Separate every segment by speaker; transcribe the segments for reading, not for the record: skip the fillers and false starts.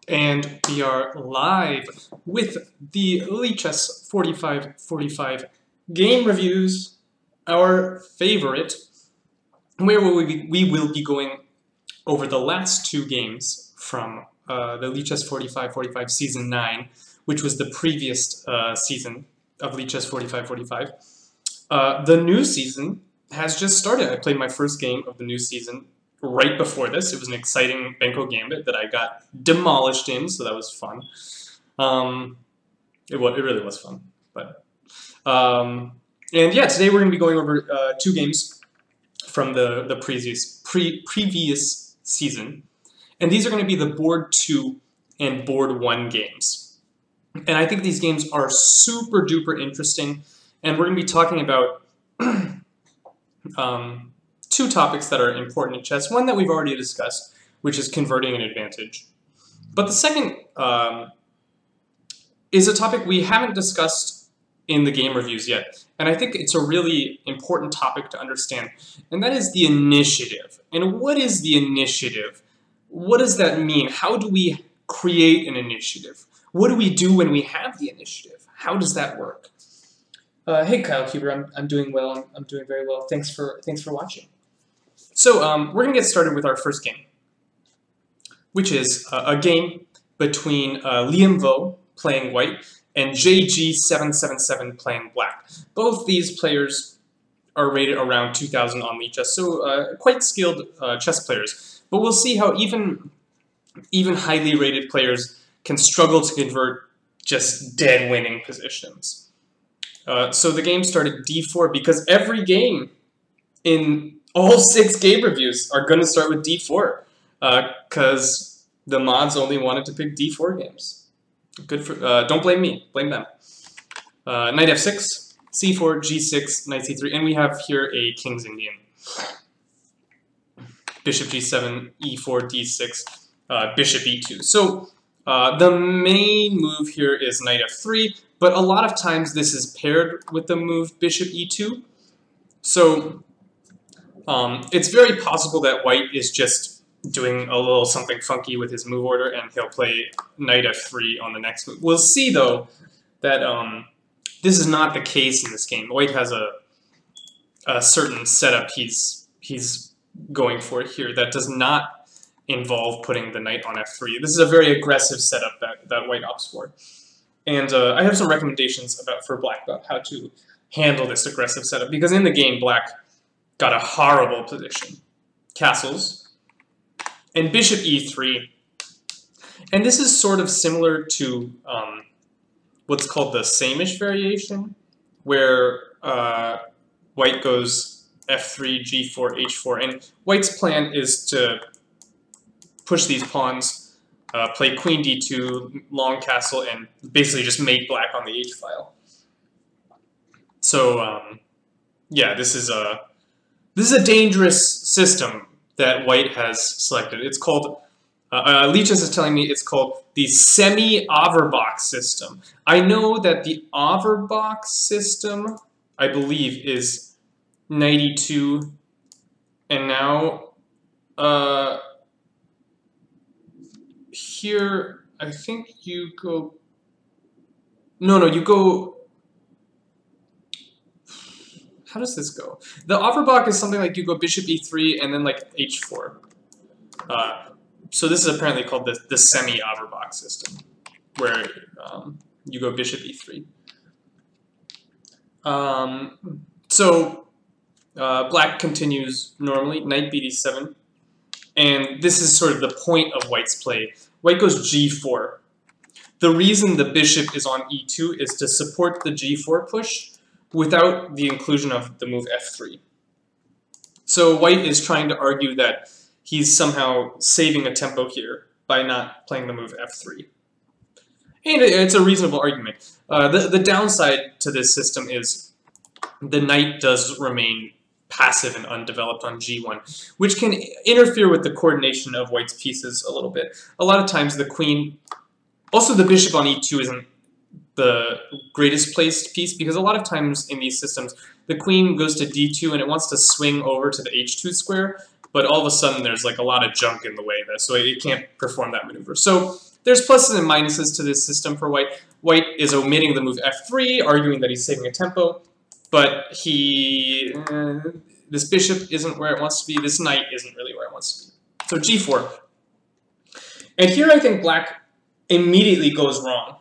Speaker 1: And we are live with the Lichess4545 game reviews, our favorite, where we will be going over the last two games from the Lichess4545 Season 9, which was the previous season of Lichess4545. The new season has just started. I played my first game of the new season right before this. It was an exciting Benko Gambit that I got demolished in, so that was fun. It really was fun. But and yeah, today we're going to be going over two games from the previous season, and these are going to be the board 2 and board 1 games. And I think these games are super duper interesting, and we're going to be talking about two topics that are important in chess. One that we've already discussed, which is converting an advantage. But the second is a topic we haven't discussed in the game reviews yet. And I think it's a really important topic to understand. And that is the initiative. And what is the initiative? What does that mean? How do we create an initiative? What do we do when we have the initiative? How does that work? Hey Kyle Huber, I'm doing well. I'm doing very well. Thanks for watching. So we're gonna get started with our first game, which is a game between Liam Vo playing white and JG777 playing black. Both these players are rated around 2,000 on Lichess, so quite skilled chess players. But we'll see how even highly rated players can struggle to convert just dead winning positions. So the game started d4 because every game in all 6 game reviews are going to start with d4 because the mods only wanted to pick d4 games. Good for don't blame me, blame them. Knight f6, c4, g6, knight c3, and we have here a King's Indian. Bishop g7, e4, d6, bishop e2. So the main move here is knight f3, but a lot of times this is paired with the move bishop e2. So it's very possible that white is just doing a little something funky with his move order and he'll play knight f3 on the next move. We'll see, though, that this is not the case in this game. White has a certain setup he's going for here that does not involve putting the knight on f3. This is a very aggressive setup that white opts for. And I have some recommendations for black about how to handle this aggressive setup, because in the game, black got a horrible position. Castles, and bishop e3. And this is sort of similar to what's called the same-ish variation, where white goes f3, g4, h4, and white's plan is to push these pawns, play queen d2, long castle, and basically just mate black on the h-file. So yeah, this is a dangerous system that white has selected. It's called, Lichess is telling me it's called the semi-Averbach system. I know that the Averbach system, I believe, is knight e2, and now here I think you go, no, you go, how does this go? The Averbach is something like you go bishop e3 and then like h4. So this is apparently called the semi-Averbach system, where you go bishop e3. So black continues normally, knight bd7. And this is sort of the point of white's play. White goes g4. The reason the bishop is on e2 is to support the g4 push without the inclusion of the move f3. So white is trying to argue that he's somehow saving a tempo here by not playing the move f3. And it's a reasonable argument. The downside to this system is the knight does remain passive and undeveloped on g1, which can interfere with the coordination of white's pieces a little bit. A lot of times the queen, also the bishop on e2 isn't the greatest placed piece, because a lot of times in these systems the queen goes to d2 and it wants to swing over to the h2 square, but all of a sudden there's like a lot of junk in the way, so it can't perform that maneuver. So There's pluses and minuses to this system for white. White is omitting the move f3, arguing that he's saving a tempo, but this bishop isn't where it wants to be, this knight isn't really where it wants to be. So g4. And here I think black immediately goes wrong,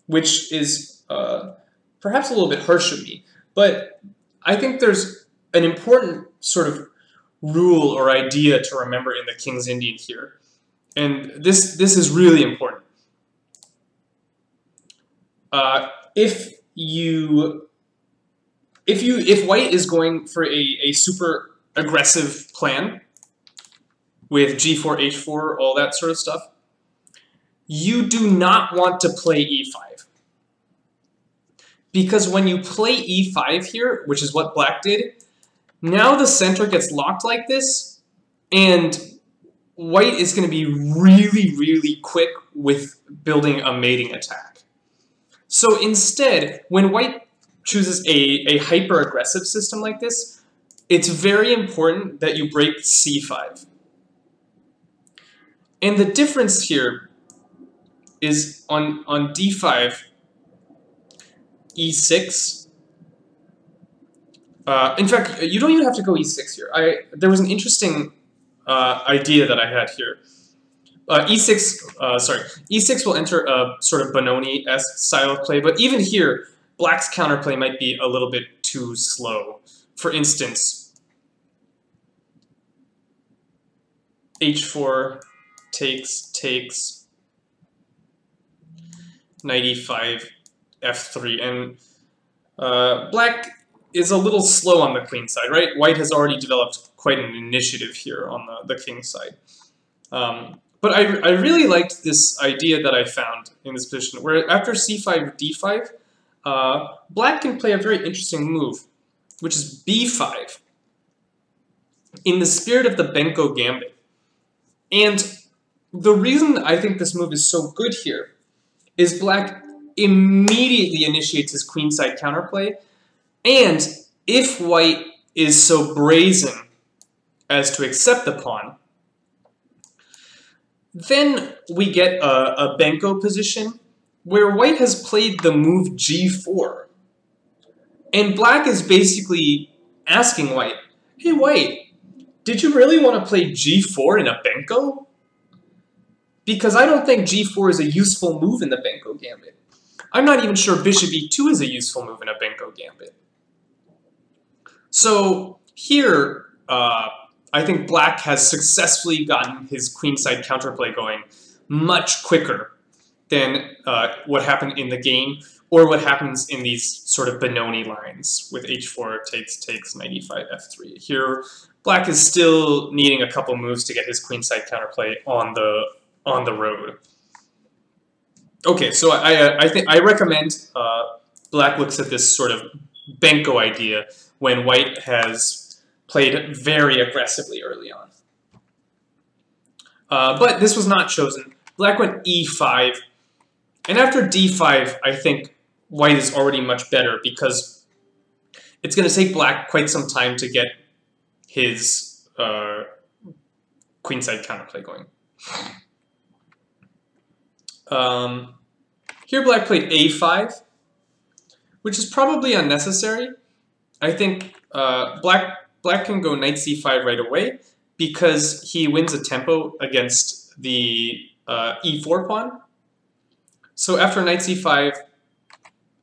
Speaker 1: which is perhaps a little bit harsh of me, but I think there's an important sort of rule or idea to remember in the King's Indian here. And this is really important. If white is going for a super aggressive plan with g4, h4, all that sort of stuff, you do not want to play e5. Because when you play e5 here, which is what black did, now the center gets locked like this, and white is going to be really, really quick with building a mating attack. So instead, when white chooses a hyper-aggressive system like this, it's very important that you break c5. And the difference here is on d5, e6. In fact, you don't even have to go e6 here. There was an interesting idea that I had here. E6 will enter a sort of Benoni-esque style of play, but even here, black's counterplay might be a little bit too slow. For instance, h4 takes, knight e5, f3, and black is a little slow on the queen side, right? White has already developed quite an initiative here on the king side. But I really liked this idea that I found in this position, where after c5, d5, black can play a very interesting move, which is b5, in the spirit of the Benko gambit. And the reason I think this move is so good here is black immediately initiates his queenside counterplay, and if white is so brazen as to accept the pawn, then we get a Benko position where white has played the move g4. And black is basically asking white, hey white, did you really want to play g4 in a Benko? Because I don't think g4 is a useful move in the Benko gambit. I'm not even sure bishop e2 is a useful move in a Benko gambit. So here, I think black has successfully gotten his queenside counterplay going much quicker than what happened in the game, or what happens in these sort of Benoni lines with h4 takes, knight e5, f3. Here, black is still needing a couple moves to get his queenside counterplay on the road. Okay, so I recommend black looks at this sort of Benko idea when white has played very aggressively early on. But this was not chosen. Black went e5, and after d5, I think white is already much better because it's going to take black quite some time to get his queenside counterplay going. Here black played a5, which is probably unnecessary. I think black can go knight c5 right away because he wins a tempo against the e4 pawn. So after knight c5,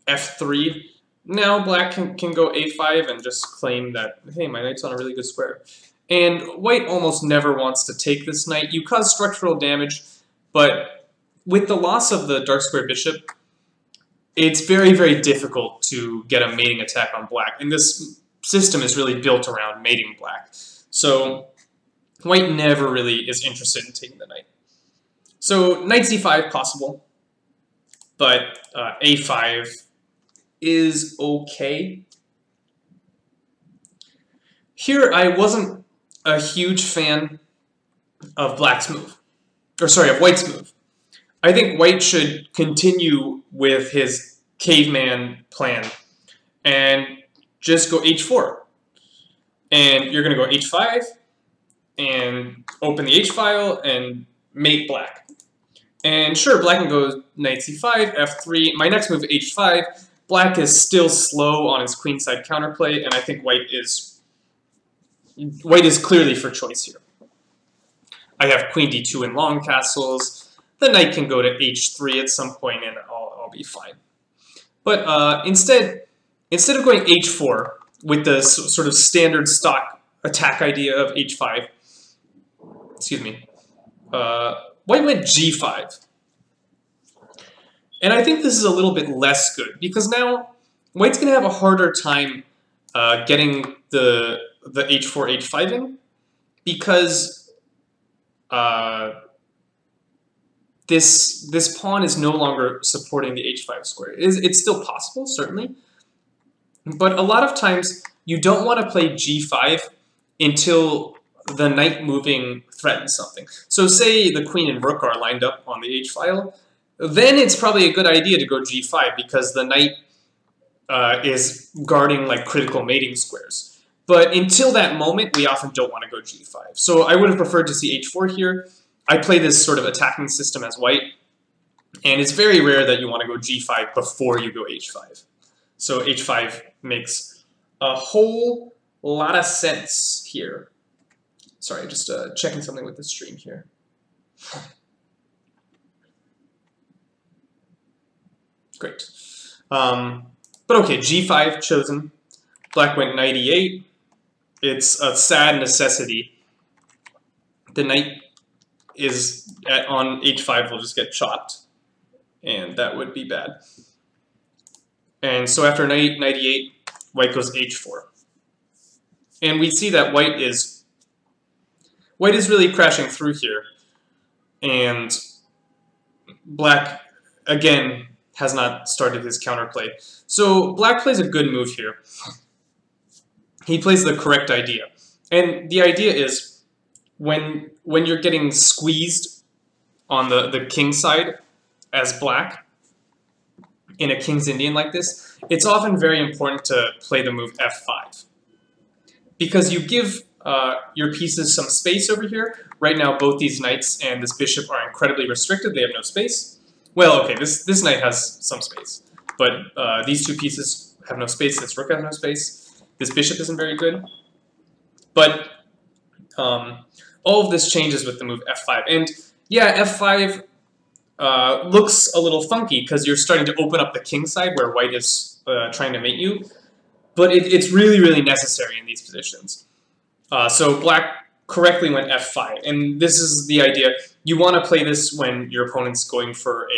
Speaker 1: f3, now black can go a5 and just claim that, hey, my knight's on a really good square. And white almost never wants to take this knight. You cause structural damage, but with the loss of the dark square bishop, it's very, very difficult to get a mating attack on black. And this system is really built around mating black. So white never really is interested in taking the knight. So knight c5 possible, but a5 is okay. Here I wasn't a huge fan of black's move, or sorry, of white's move. I think white should continue with his caveman plan and just go h4. And you're going to go h5 and open the h-file and mate black. And sure, black can go knight c5, f3. My next move, h5. Black is still slow on his queenside counterplay, and I think white is clearly for choice here. I have queen d2 in long castles. The knight can go to h3 at some point, and I'll be fine. But instead of going h4 with the sort of standard stock attack idea of h5, white went g5. And I think this is a little bit less good, because now white's going to have a harder time getting the h4, h5 in, because this pawn is no longer supporting the h5 square. It's still possible, certainly, but a lot of times you don't want to play g5 until the knight moving threatens something. So say the queen and rook are lined up on the h-file, then it's probably a good idea to go g5 because the knight is guarding like critical mating squares. But until that moment, we often don't want to go g5. So I would have preferred to see h4 here. I play this sort of attacking system as white, and it's very rare that you want to go g5 before you go h5. So h5 makes a whole lot of sense here. Sorry, just checking something with the stream here. Great. But okay, g5 chosen. Black went knight e8. It's a sad necessity. The knight is on h5 will just get chopped, and that would be bad. And so after knight e8, white goes h4. And we see that white is really crashing through here, and black again has not started his counterplay. So black plays a good move here. He plays the correct idea. And the idea is when you're getting squeezed on the king side as black in a King's Indian like this, it's often very important to play the move f5. Because you give your pieces some space over here. Right now both these knights and this bishop are incredibly restricted. They have no space. Well, okay, this knight has some space. But these two pieces have no space. This rook has no space. This bishop isn't very good. But all of this changes with the move f5. And yeah, f5 looks a little funky because you're starting to open up the king side where white is trying to mate you. But it's really, really necessary in these positions. So black correctly went f5. And this is the idea. You want to play this when your opponent's going for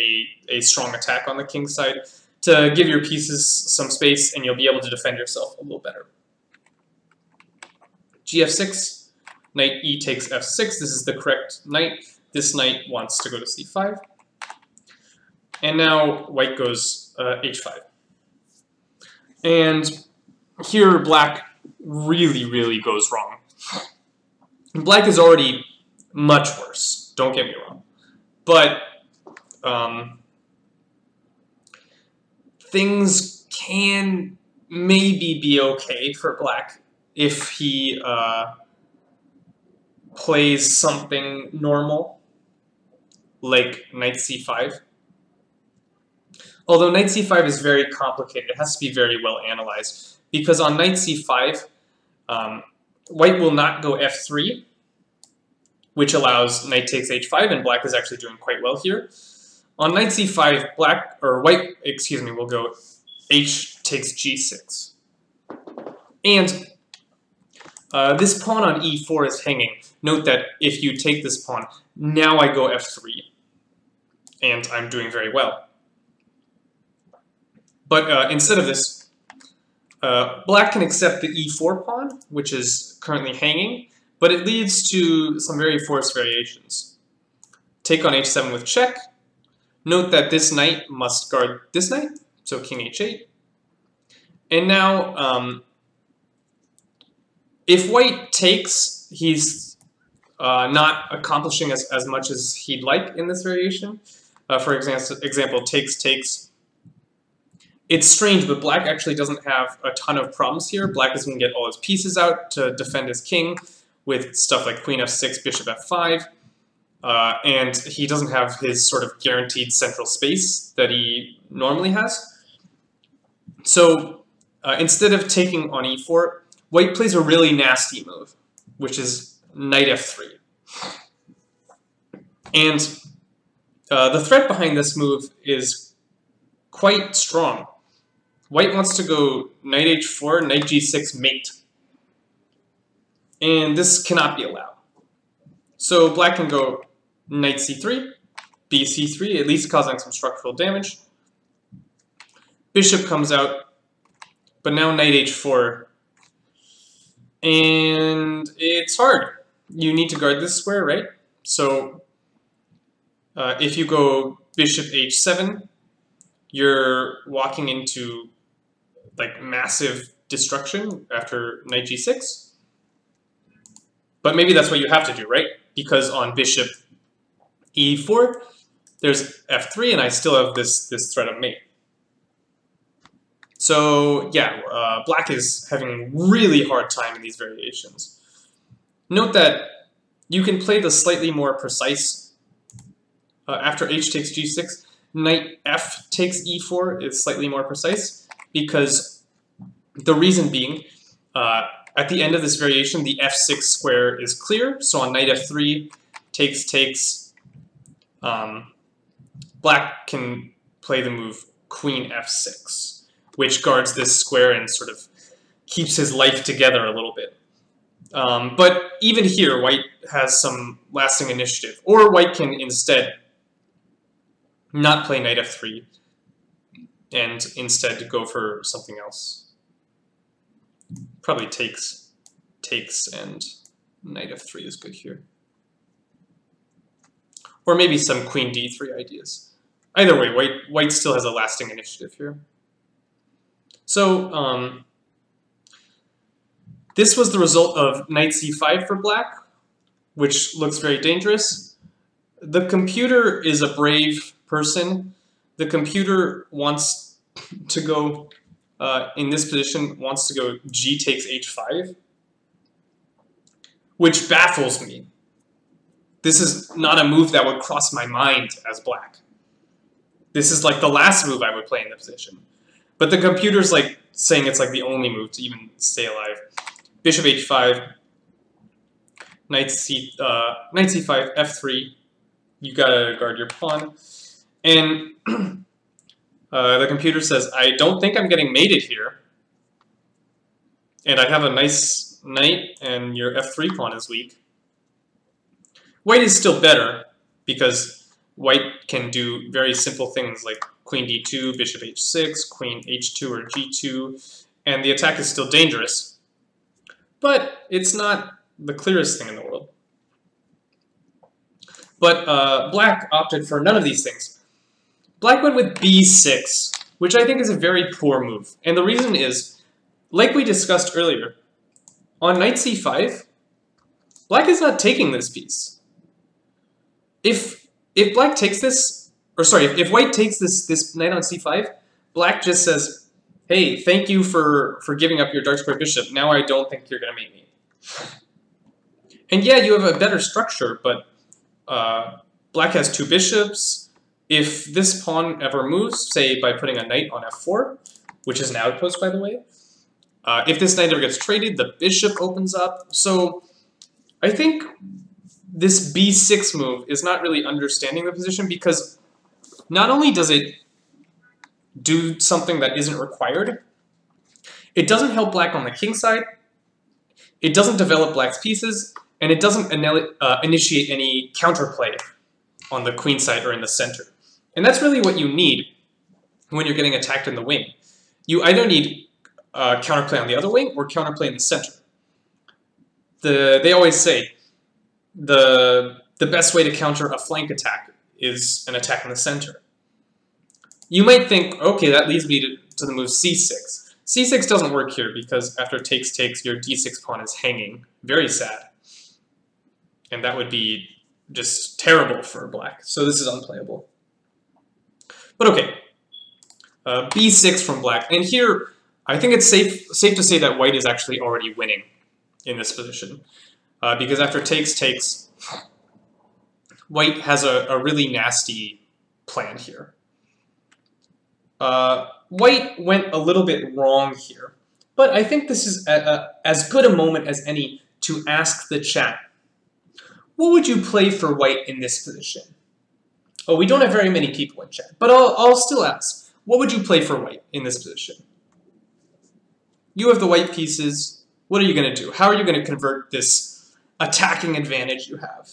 Speaker 1: a strong attack on the king side to give your pieces some space, and you'll be able to defend yourself a little better. gf6, knight e takes f6. This is the correct knight. This knight wants to go to c5. And now white goes h5. And here black really, really goes wrong. Black is already much worse, don't get me wrong. But things can maybe be okay for black if he plays something normal, like knight c5. Although knight c5 is very complicated, it has to be very well analyzed. Because on knight c5, white will not go f3, which allows knight takes h5, and black is actually doing quite well here. On knight c5, white will go h takes g6. And this pawn on e4 is hanging. Note that if you take this pawn, now I go f3, and I'm doing very well. But instead of this, black can accept the e4 pawn, which is currently hanging, but it leads to some very forced variations. Take on h7 with check. Note that this knight must guard this knight, so king h8. And now, if white takes, he's not accomplishing as much as he'd like in this variation. For example, takes. It's strange, but black actually doesn't have a ton of problems here. Black is going to get all his pieces out to defend his king with stuff like queen f6, bishop f5. and he doesn't have his sort of guaranteed central space that he normally has. So instead of taking on e4, white plays a really nasty move, which is knight f3. And the threat behind this move is quite strong. White wants to go knight h4, knight g6, mate. And this cannot be allowed. So black can go knight c3, bc3, at least causing some structural damage. Bishop comes out, but now knight h4. And it's hard. You need to guard this square, right? So if you go bishop h7, you're walking into like massive destruction after knight g6. But maybe that's what you have to do, right? Because on bishop e4, there's f3, and I still have this threat of mate. So yeah, black is having a really hard time in these variations. Note that you can play the slightly more precise after h takes g6, knight f takes e4 is slightly more precise, because the reason being, at the end of this variation, the f6 square is clear, so on knight f3, takes, black can play the move queen f6, which guards this square and sort of keeps his life together a little bit. But even here, white has some lasting initiative, or white can instead not play knight f3 and instead go for something else. Probably takes, and knight f3 is good here. Or maybe some queen d3 ideas. Either way, white still has a lasting initiative here. So this was the result of knight c5 for black, which looks very dangerous. The computer is a brave person. The computer wants to go, in this position, wants to go g takes h5, which baffles me. This is not a move that would cross my mind as black. This is like the last move I would play in the position. But the computer's like saying it's like the only move to even stay alive. Bishop h5, knight c5, f3. You gotta guard your pawn. And the computer says, I don't think I'm getting mated here. And I have a nice knight, and your f3 pawn is weak. White is still better, because white can do very simple things like queen d2, bishop h6, queen h2 or g2, and the attack is still dangerous. But it's not the clearest thing in the world. But black opted for none of these things. Black went with b6, which I think is a very poor move. And the reason is, like we discussed earlier, on knight c5, black is not taking this piece. If black takes this, or sorry, if white takes this knight on c5, black just says, hey, thank you for giving up your dark square bishop. Now I don't think you're going to mate me. And yeah, you have a better structure, but black has two bishops. If this pawn ever moves, say by putting a knight on f4, which is an outpost, by the way, if this knight ever gets traded, the bishop opens up. So I think this b6 move is not really understanding the position, because not only does it do something that isn't required, it doesn't help black on the king side, it doesn't develop black's pieces, and it doesn't initiate any counterplay on the queen side or in the center. And that's really what you need when you're getting attacked in the wing. You either need counterplay on the other wing or counterplay in the center. They always say the best way to counter a flank attack is an attack in the center. You might think, okay, that leads me to the move c6. c6 doesn't work here because after takes, your d6 pawn is hanging. Very sad. And that would be just terrible for black. So this is unplayable. But okay, b6 from black. And here, I think it's safe to say that white is actually already winning in this position. Because after takes, white has a really nasty plan here. White went a little bit wrong here, but I think this is as good a moment as any to ask the chat, what would you play for white in this position? Oh, we don't have very many people in chat, but I'll still ask, what would you play for white in this position? You have the white pieces. What are you going to do? How are you going to convert this attacking advantage you have?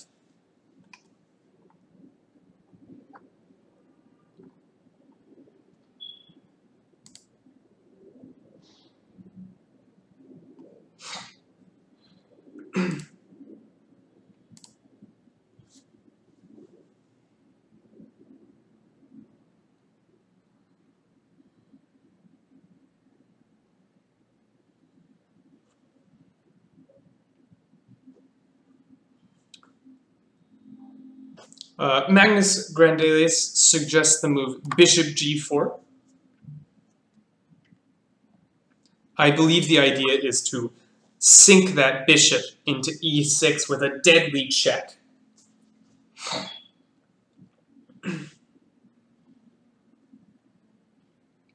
Speaker 1: Magnus Grandelius suggests the move bishop g4. I believe the idea is to sink that bishop into e6 with a deadly check.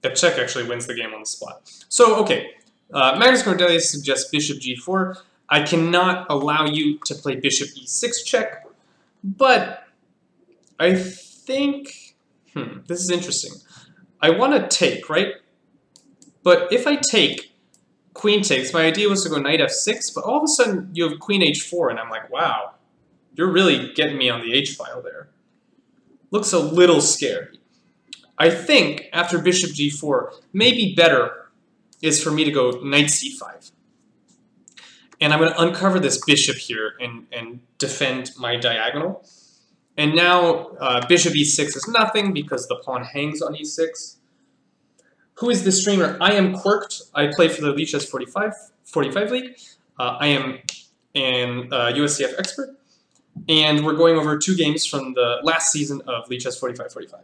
Speaker 1: That check actually wins the game on the spot. So, okay, Magnus Grandelius suggests bishop g4. I cannot allow you to play bishop e6 check, but I think, this is interesting. I want to take, right? But if I take, queen takes, my idea was to go knight f6, but all of a sudden you have queen h4, and I'm like, wow, you're really getting me on the h-file there. Looks a little scary. I think, after bishop g4, maybe better is for me to go knight c5. And I'm going to uncover this bishop here and defend my diagonal. And now bishop e6 is nothing because the pawn hangs on e6. Who is the streamer? I am Quirked. I play for the Lichess45 League. I am an USCF expert. And we're going over 2 games from the last season of Lichess4545.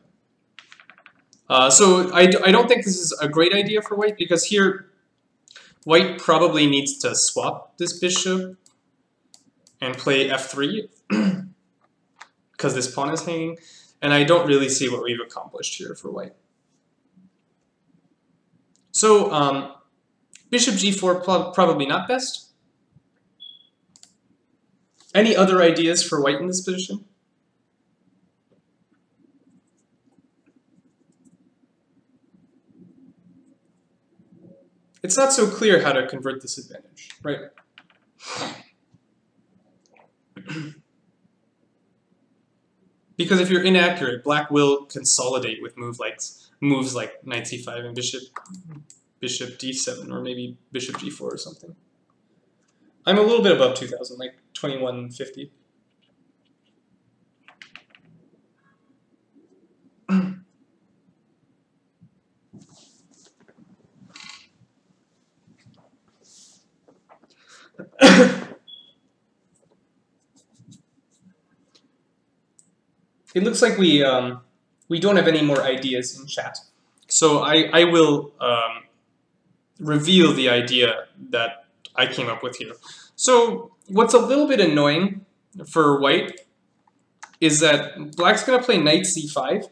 Speaker 1: So I don't think this is a great idea for white because here white probably needs to swap this bishop and play f3. Because this pawn is hanging, and I don't really see what we've accomplished here for white. So, bishop g4 probably not best. Any other ideas for white in this position? It's not so clear how to convert this advantage, right? Because if you're inaccurate, black will consolidate with moves like knight c5 and bishop d7, or maybe bishop g4 or something. I'm a little bit above 2,000, like 2150. It looks like we don't have any more ideas in chat. So I will reveal the idea that I came up with here. So what's a little bit annoying for white is that black's going to play knight c5,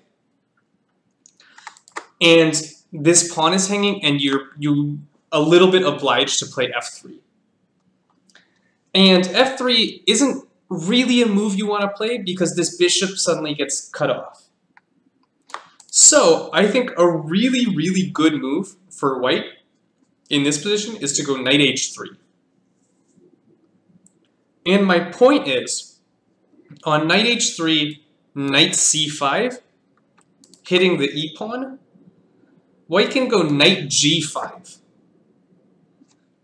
Speaker 1: and this pawn is hanging, and you're a little bit obliged to play f3. And f3 isn't really a move you want to play because this bishop suddenly gets cut off. So I think a really, really good move for white in this position is to go knight h3. And my point is, on knight h3, knight c5, hitting the e-pawn, white can go knight g5.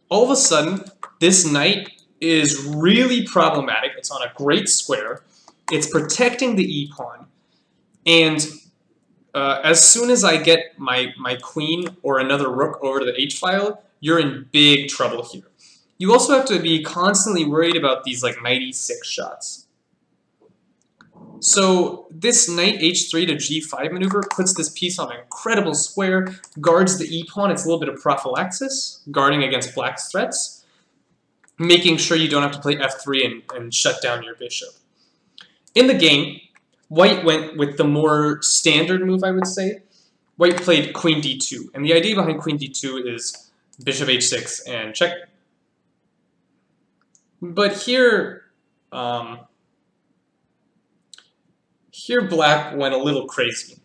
Speaker 1: All of a sudden, this knight is really problematic. It's on a great square. It's protecting the e-pawn. And as soon as I get my queen or another rook over to the h-file, you're in big trouble here. You also have to be constantly worried about these like knight e6 shots. So this knight h3 to g5 maneuver puts this piece on an incredible square, guards the e-pawn. It's a little bit of prophylaxis, guarding against black's threats, making sure you don't have to play f3 and shut down your bishop. In the game, white went with the more standard move, I would say. White played queen d2, and the idea behind queen d2 is bishop h6 and check. But here, here black went a little crazy.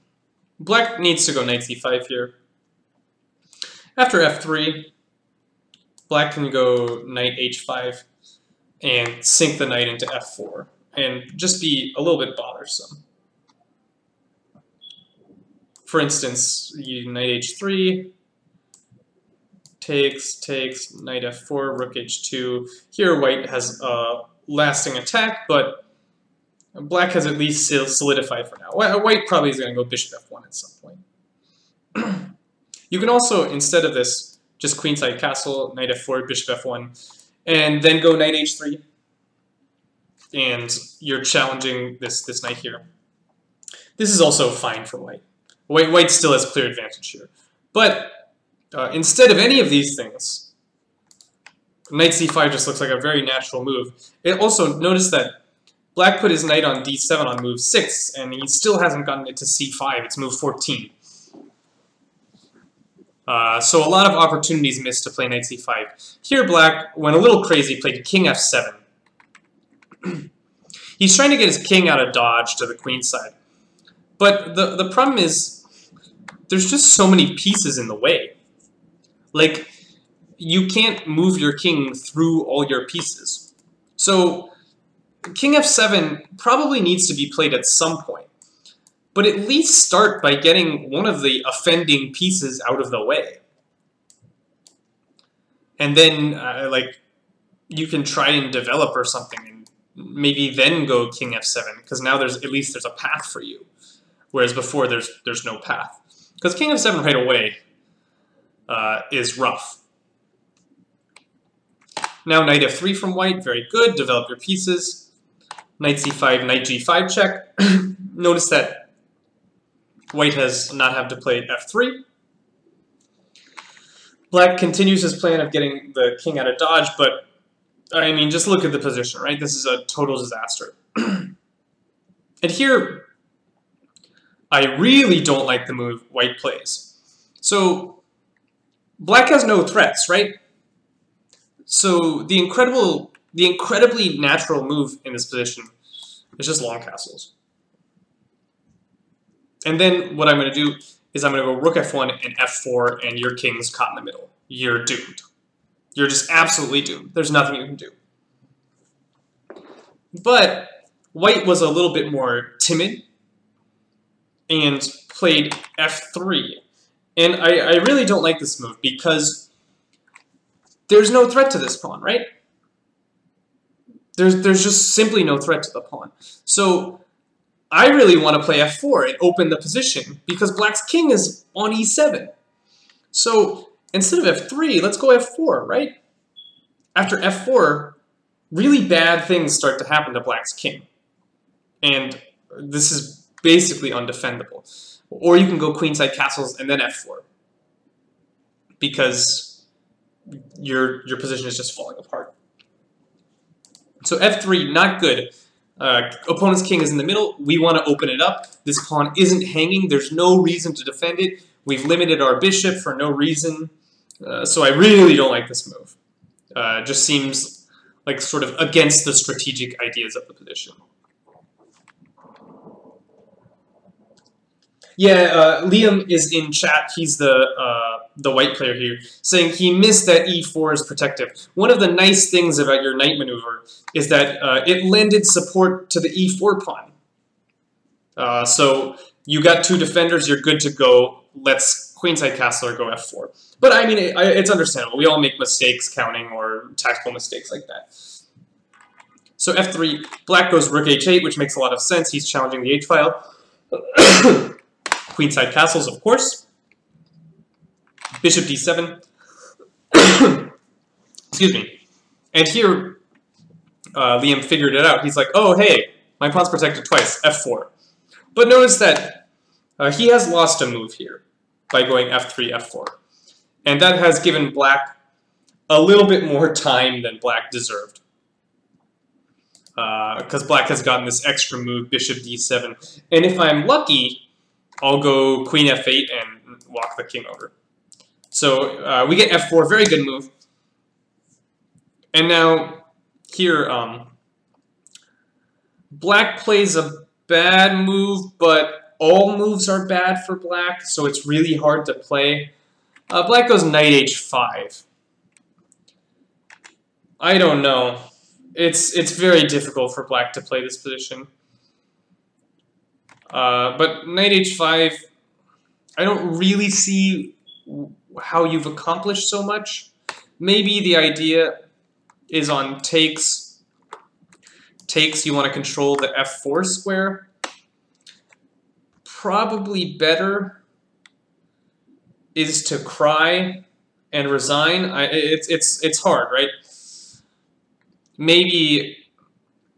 Speaker 1: Black needs to go knight c5 here. After f3, black can go knight h5 and sink the knight into f4 and just be a little bit bothersome. For instance, you knight h3, takes, knight f4, rook h2. Here white has a lasting attack, but black has at least solidified for now. White probably is going to go bishop f1 at some point. You can also, instead of this, just queenside castle, knight f4, bishop f1, and then go knight h3. And you're challenging this knight here. This is also fine for white. White still has clear advantage here. But instead of any of these things, knight c5 just looks like a very natural move. It also, notice that black put his knight on d7 on move 6, and he still hasn't gotten it to c5. It's move 14. So a lot of opportunities missed to play knight c5. Here black went a little crazy, played king f7. He's trying to get his king out of dodge to the queen side. But the problem is, there's just so many pieces in the way. Like, you can't move your king through all your pieces. So, king f7 probably needs to be played at some point. But at least start by getting one of the offending pieces out of the way. And then, you can try and develop or something, and maybe then go king f7, because now at least there's a path for you. Whereas before, there's no path. Because king f7 right away is rough. Now knight f3 from white, very good. Develop your pieces. Knight c5, knight g5 check. Notice that white has not had to play f3. Black continues his plan of getting the king out of dodge, but I mean, just look at the position, right? This is a total disaster. And here, I really don't like the move white plays. So, black has no threats, right? So, the incredibly natural move in this position is just long castles. And then what I'm going to do is I'm going to go rook f1 and f4, and your king's caught in the middle. You're doomed. You're just absolutely doomed. There's nothing you can do. But white was a little bit more timid and played f3. And I really don't like this move because there's no threat to this pawn, right? There's just simply no threat to the pawn. So I really want to play f4 and open the position because black's king is on e7. So instead of f3, let's go f4, right? After f4, really bad things start to happen to black's king. And this is basically undefendable. Or you can go queenside castles and then f4. Because your position is just falling apart. So f3, not good. Opponent's king is in the middle. We want to open it up. This pawn isn't hanging. There's no reason to defend it. We've limited our bishop for no reason. So I really don't like this move. Just seems like sort of against the strategic ideas of the position. Yeah, Liam is in chat. He's the white player here, saying he missed that e4 is protective. One of the nice things about your knight maneuver is that it lended support to the e4 pawn. So you got two defenders, you're good to go. Let's queenside castle or go f4. But I mean, it's understandable. We all make mistakes counting or tactical mistakes like that. So f3, black goes rook h8, which makes a lot of sense. He's challenging the h-file. Queenside castles, of course. Bishop d7. Excuse me. And here, Liam figured it out. He's like, oh, hey, my pawn's protected twice, f4. But notice that he has lost a move here by going f3, f4. And that has given black a little bit more time than black deserved. because black has gotten this extra move, bishop d7. And if I'm lucky, I'll go queen f8 and walk the king over. So we get f4, very good move. And now here, black plays a bad move, but all moves are bad for black, so it's really hard to play. Black goes knight h5. I don't know. It's very difficult for black to play this position. But knight h5, I don't really see how you've accomplished so much. Maybe the idea is on takes. Takes, you want to control the f4 square. Probably better is to cry and resign. It's hard, right? Maybe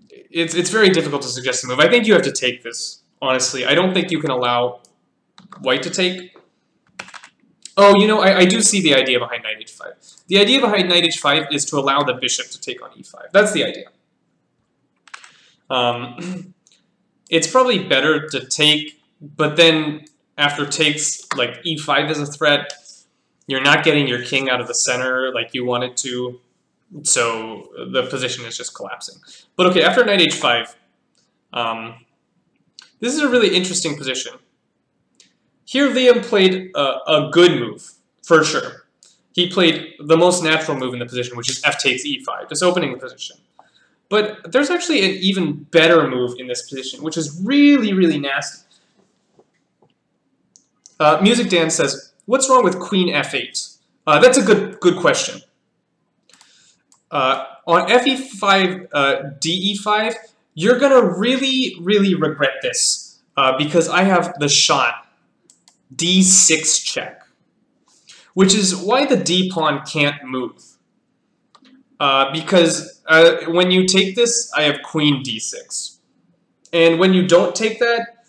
Speaker 1: it's very difficult to suggest a move. I think you have to take this, honestly. I don't think you can allow white to take. Oh, you know, I do see the idea behind knight h5. The idea behind knight h5 is to allow the bishop to take on e5. That's the idea. It's probably better to take, but then after takes, like e5 is a threat. You're not getting your king out of the center like you wanted to, so the position is just collapsing. But okay, after knight h5, this is a really interesting position. Here Liam played a good move, for sure. He played the most natural move in the position, which is f takes e5, just opening the position. But there's actually an even better move in this position, which is really, really nasty. Music Dan says, what's wrong with queen f8? That's a good question. On fe5, de5, you're going to really, really regret this because I have the shot d6 check, which is why the d pawn can't move. Because when you take this, I have queen d6. And when you don't take that,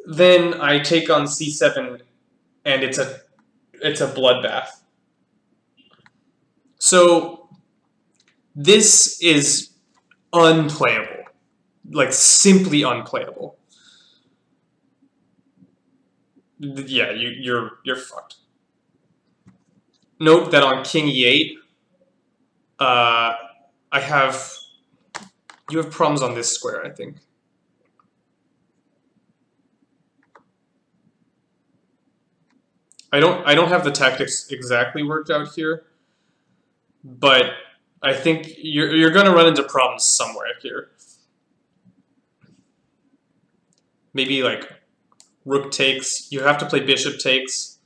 Speaker 1: then I take on c7, and it's a bloodbath. So this is unplayable, like simply unplayable. Yeah, you're fucked. Note that on king e8, you have problems on this square, I think. I don't have the tactics exactly worked out here, but I think you're going to run into problems somewhere here. Maybe like rook takes. You have to play bishop takes.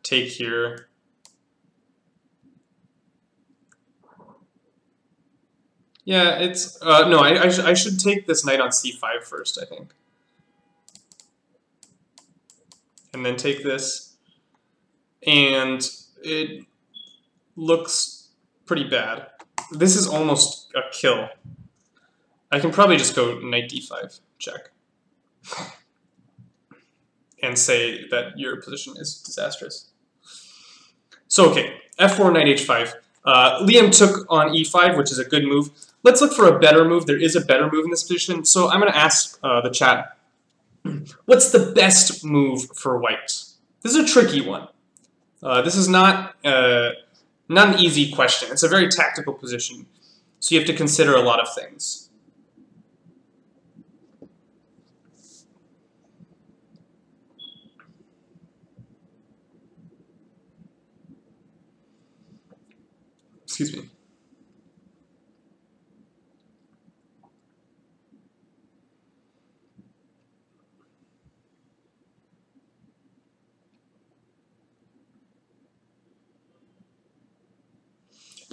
Speaker 1: Take here. Yeah, it's no. I should take this knight on c5 first, I think, and then take this, and it looks pretty bad. This is almost a kill. I can probably just go knight d5 check and say that your position is disastrous. So okay, f4 knight h5. Liam took on e5, which is a good move. Let's look for a better move. There is a better move in this position. So I'm going to ask the chat, what's the best move for white? This is a tricky one. This is not an easy question. It's a very tactical position. So you have to consider a lot of things. Excuse me.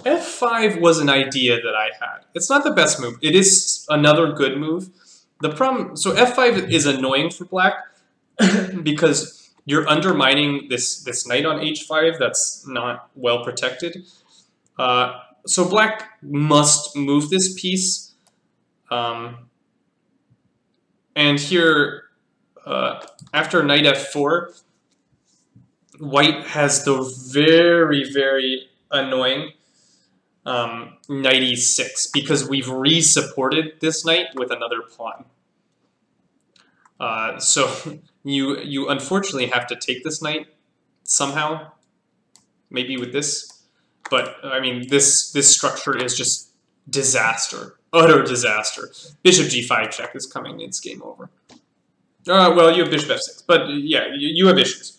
Speaker 1: F5 was an idea that I had. It's not the best move. It is another good move. The problem, so F5 is annoying for black because you're undermining this knight on H5 that's not well protected. So black must move this piece. And here, after knight F4, white has the very, very annoying knight e6 because we've re-supported this knight with another pawn. So you unfortunately have to take this knight somehow, maybe with this. But I mean, this structure is just disaster, utter disaster. Bishop g5 check is coming. It's game over. Well, you have bishop f6, but yeah, you have issues.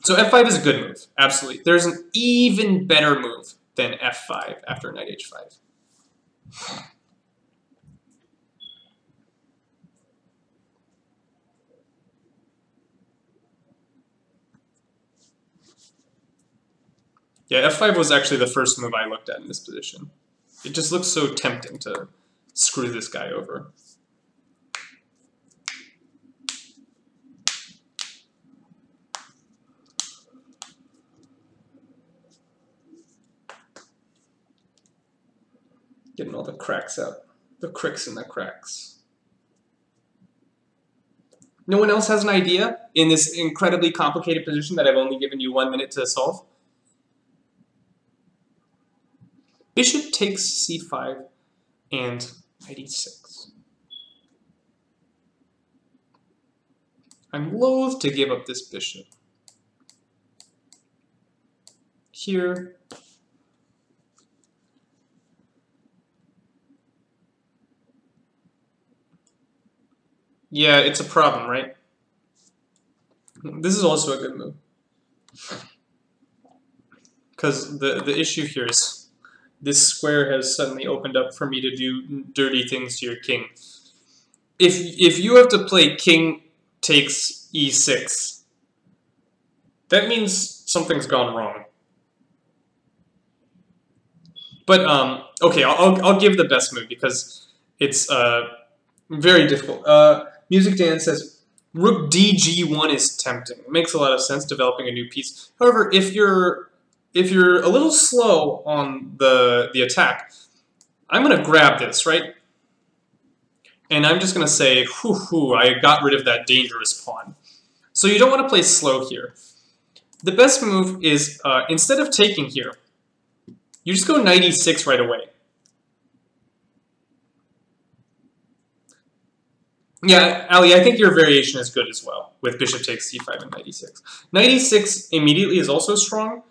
Speaker 1: So f5 is a good move, absolutely. There's an even better move than f5 after knight h5. Yeah, f5 was actually the first move I looked at in this position. It just looks so tempting to screw this guy over. Getting all the cracks out. The cricks in the cracks. No one else has an idea in this incredibly complicated position that I've only given you 1 minute to solve? Bishop takes c5 and knight e6. I'm loath to give up this bishop. Here. Yeah, it's a problem, right? This is also a good move. Because the issue here is this square has suddenly opened up for me to do dirty things to your king. If you have to play king takes e6, that means something's gone wrong. But okay, I'll give the best move because it's very difficult. Music Dan says rook dg1 is tempting. It makes a lot of sense, developing a new piece. However, if you're a little slow on the attack, I'm going to grab this, right? And I'm just going to say, whoo, I got rid of that dangerous pawn. So you don't want to play slow here. The best move is, instead of taking here, you just go knight e6 right away. Yeah, Ali, I think your variation is good as well, with bishop takes c5 and knight e6. Knight e6 immediately is also strong,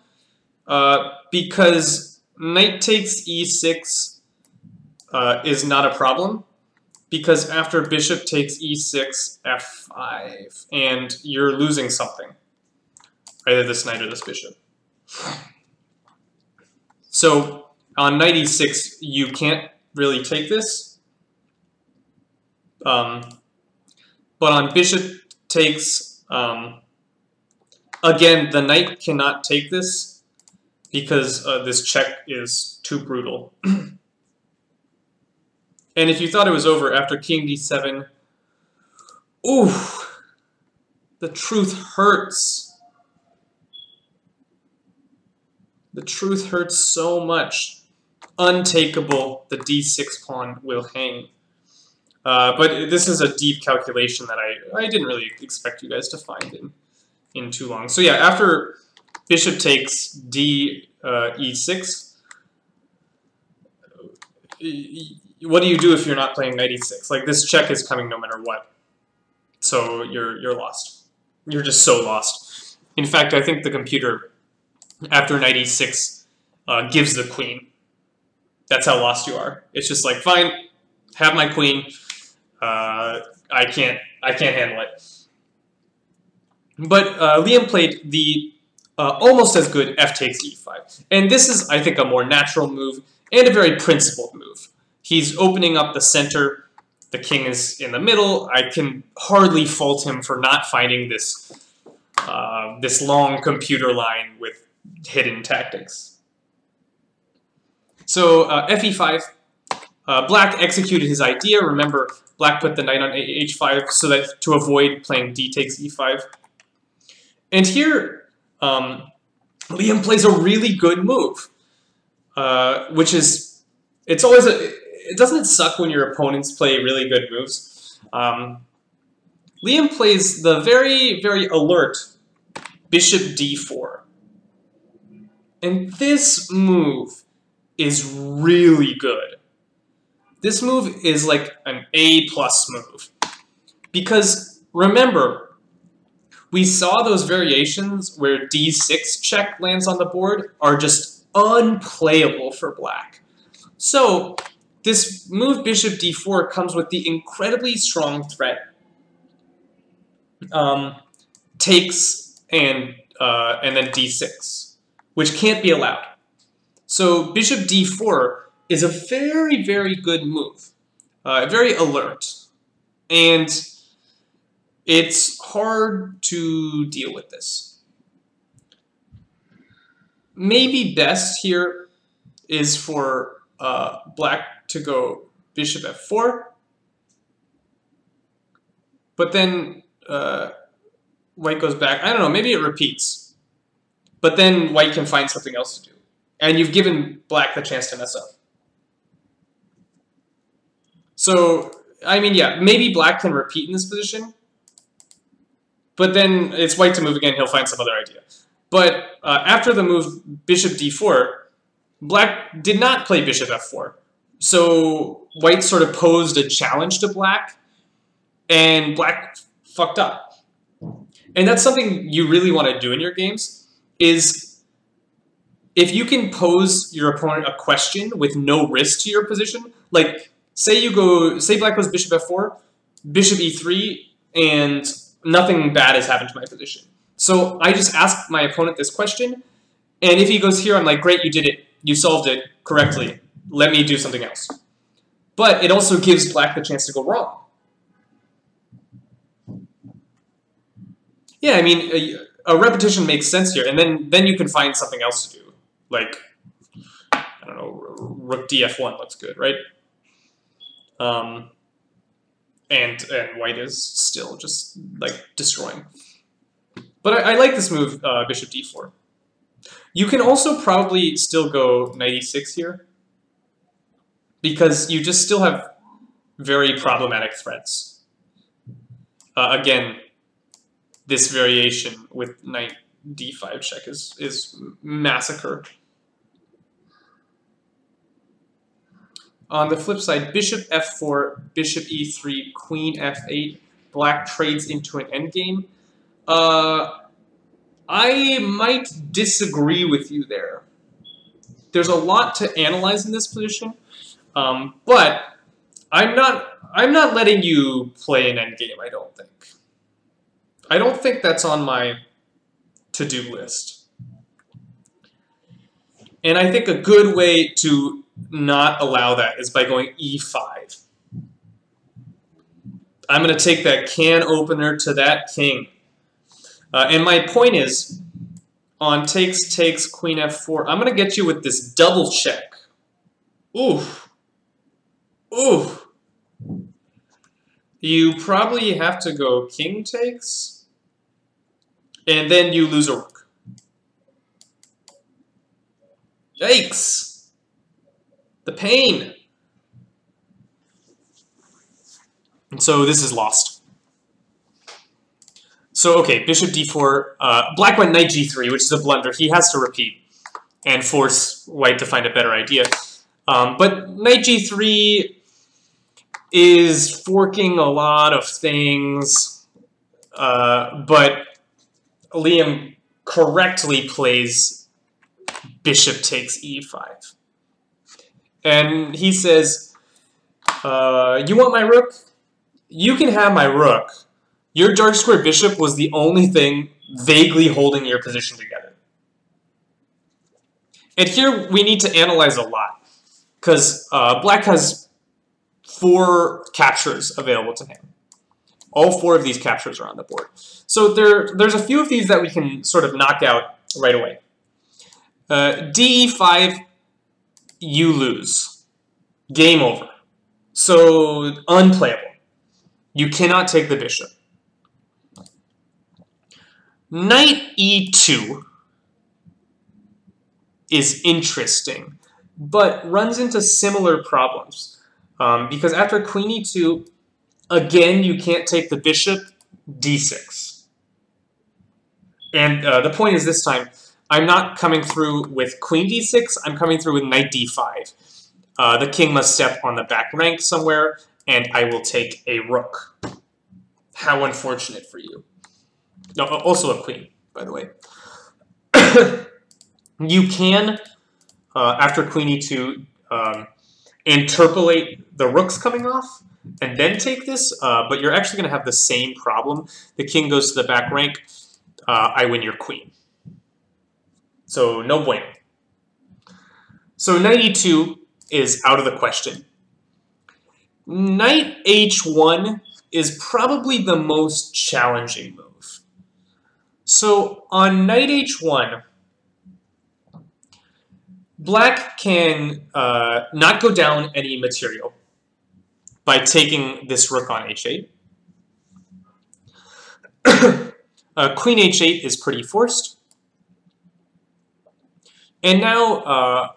Speaker 1: because knight takes e6 is not a problem, because after bishop takes e6, f5, and you're losing something, either this knight or this bishop. So on knight e6, you can't really take this. But on bishop takes, again, the knight cannot take this because this check is too brutal. And if you thought it was over after king d7, ooh, the truth hurts. The truth hurts so much. Untakeable, the d6 pawn will hang. But this is a deep calculation that I didn't really expect you guys to find in too long. So yeah, after bishop takes e6, what do you do if you're not playing knight e6? Like, this check is coming no matter what. So you're lost. You're just so lost. In fact, I think the computer, after knight e6, gives the queen. That's how lost you are. It's just like, fine, have my queen. I can't handle it. But Liam played the almost as good f takes e5. And this is, I think, a more natural move and a very principled move. He's opening up the center. The king is in the middle. I can hardly fault him for not finding this, this long computer line with hidden tactics. So fe5. Black executed his idea. Remember, Black put the knight on h5 so that to avoid playing d takes e5. And here, Liam plays a really good move, which is, it's always doesn't it suck when your opponents play really good moves? Liam plays the very, very alert bishop d4. And this move is really good. This move is like an A+ move. Because remember, we saw those variations where d6 check lands on the board are just unplayable for black. So this move bishop d4 comes with the incredibly strong threat. Takes and then d6, which can't be allowed. So bishop d4 is a very, very good move, very alert, and it's hard to deal with this. Maybe best here is for black to go bishop f4, but then white goes back. I don't know, maybe it repeats, but then white can find something else to do. And you've given black the chance to mess up. So, I mean, yeah, maybe black can repeat in this position, but then it's white to move again, he'll find some other idea. But after the move bishop d4, black did not play bishop f4. So white sort of posed a challenge to black, and black fucked up. And that's something you really want to do in your games, is if you can pose your opponent a question with no risk to your position, like say black goes bishop f4, bishop e3, and nothing bad has happened to my position. So I just ask my opponent this question, and if he goes here, I'm like, great, you did it. You solved it correctly. Let me do something else. But it also gives black the chance to go wrong. Yeah, I mean, a repetition makes sense here, and then you can find something else to do. Like, I don't know, rook df1 looks good, right? And white is still just, like, destroying. But I like this move, bishop d4. You can also probably still go knight e6 here, because you just still have very problematic threats. Again, this variation with knight d5 check is massacre. On the flip side, bishop f4, bishop e3, queen f8, black trades into an endgame. I might disagree with you there. There's a lot to analyze in this position, but I'm not letting you play an endgame, I don't think. I don't think that's on my to-do list. And I think a good way to not allow that is by going e5. I'm going to take that can opener to that king. And my point is, on takes, queen f4, I'm going to get you with this double check. Oof. Oof. You probably have to go king takes, and then you lose a rook. Yikes. The pain. And so this is lost. So, okay, bishop d4. Black went knight g3, which is a blunder. He has to repeat and force white to find a better idea. But knight g3 is forking a lot of things, but Liam correctly plays bishop takes e5. And he says, you want my rook? You can have my rook. Your dark square bishop was the only thing vaguely holding your position together. And here we need to analyze a lot, because black has 4 captures available to him. All 4 of these captures are on the board. So there's a few of these that we can sort of knock out right away. DE5, you lose. Game over. So unplayable. You cannot take the bishop. Knight e2 is interesting, but runs into similar problems. Because after queen e2, again, you can't take the bishop, d6. And the point is this time, I'm not coming through with queen d6, I'm coming through with knight d5. The king must step on the back rank somewhere, and I will take a rook. How unfortunate for you. No, also a queen, by the way. You can, after queen e2, interpolate the rooks coming off, and then take this, but you're actually going to have the same problem. The king goes to the back rank, I win your queen. So no bueno. So knight e2 is out of the question. Knight h1 is probably the most challenging move. So on knight h1, black can not go down any material by taking this rook on h8. Queen h8 is pretty forced. And now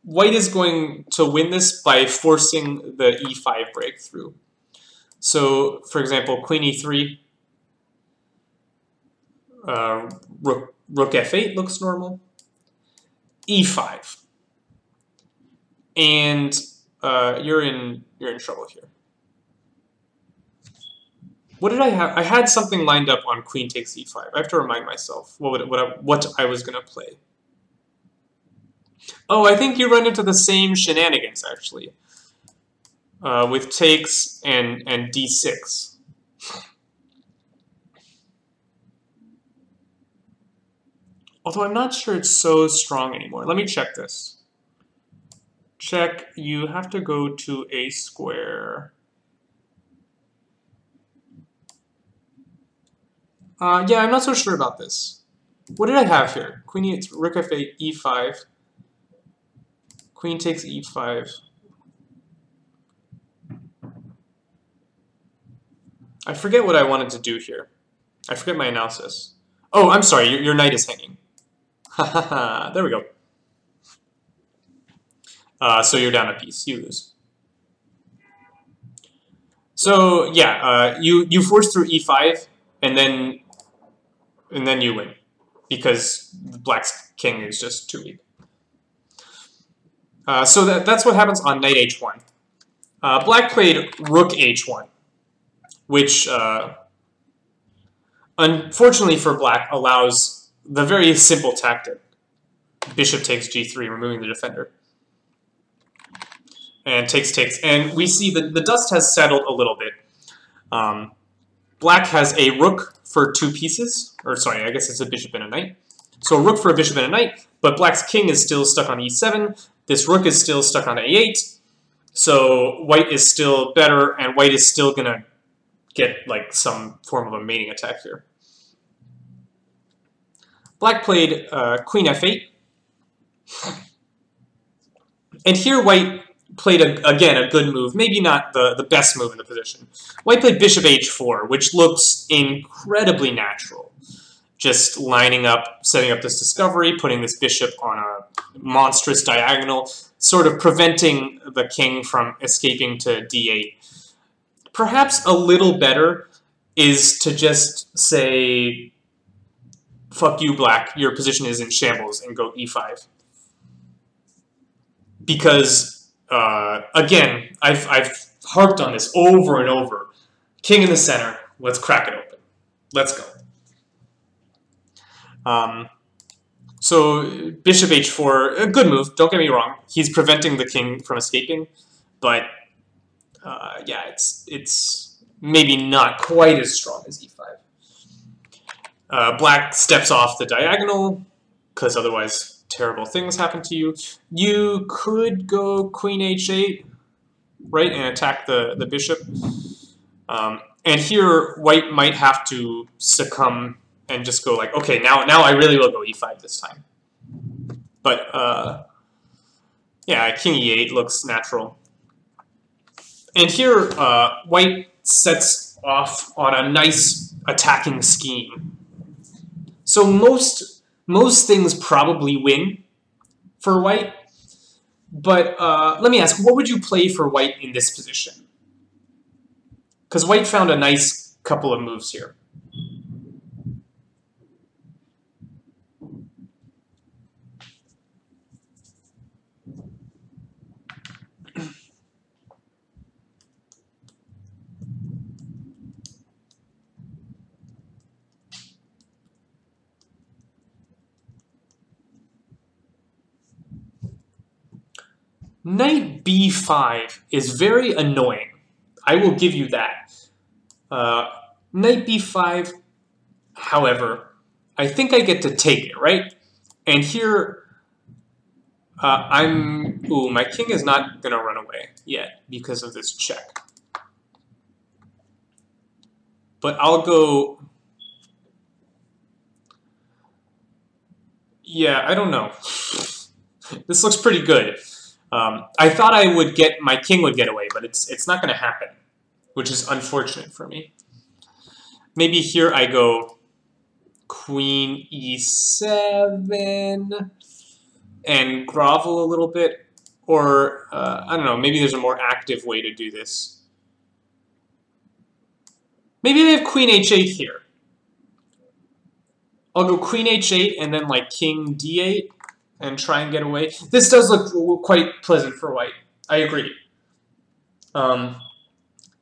Speaker 1: white is going to win this by forcing the e5 breakthrough. So, for example, queen e3, rook f8 looks normal, e5, and you're in trouble here. What did I have? I had something lined up on queen takes e5. I have to remind myself what I was going to play. Oh, I think you run into the same shenanigans, actually, with takes and d6. Although I'm not sure it's so strong anymore. Let me check this. Check, you have to go to a square. Yeah, I'm not so sure about this. What did I have here? Queen e8, rook f8, e5. Queen takes e5. I forget what I wanted to do here. I forget my analysis. Oh, I'm sorry, your knight is hanging. Haha, there we go. So you're down a piece, you lose. So yeah, you force through e5, and then you win, because the black's king is just too weak. So that's what happens on knight h1. Black played rook h1, which unfortunately for black allows the very simple tactic. Bishop takes g3, removing the defender. And takes. And we see that the dust has settled a little bit. Black has a rook for 2 pieces. Or sorry, I guess it's a bishop and a knight. So a rook for a bishop and a knight, but black's king is still stuck on e7. This rook is still stuck on a8. So white is still better, and white is still going to get like some form of a mating attack here. Black played queen f8. And here white played, again, a good move. Maybe not the best move in the position. White played bishop h4, which looks incredibly natural. Just lining up, setting up this discovery, putting this bishop on a monstrous diagonal, sort of preventing the king from escaping to d8. Perhaps a little better is to just say, fuck you, black, your position is in shambles, and go e5. Because, again, I've harped on this over and over. King in the center, let's crack it open. Let's go. So bishop h4, a good move, don't get me wrong. He's preventing the king from escaping, but yeah, it's maybe not quite as strong as e5. Black steps off the diagonal, because otherwise terrible things happen to you. You could go queen h8, right, and attack the bishop. And here, white might have to succumb and just go like, okay, now I really will go e5 this time. But yeah, king e8 looks natural. And here, white sets off on a nice attacking scheme. So most things probably win for white. But let me ask, what would you play for white in this position? Because white found a nice couple of moves here. Knight b5 is very annoying. I will give you that. Knight b5, however, I think I get to take it, right? And here, ooh, my king is not going to run away yet because of this check. But I'll go... Yeah, I don't know. This looks pretty good. I thought my king would get away, but it's not going to happen, which is unfortunate for me. Maybe here I go queen e7 and grovel a little bit, or I don't know, maybe there's a more active way to do this. Maybe I have queen h8 here. I'll go queen h8 and then like king d8 and try and get away. This does look quite pleasant for white. I agree. Ali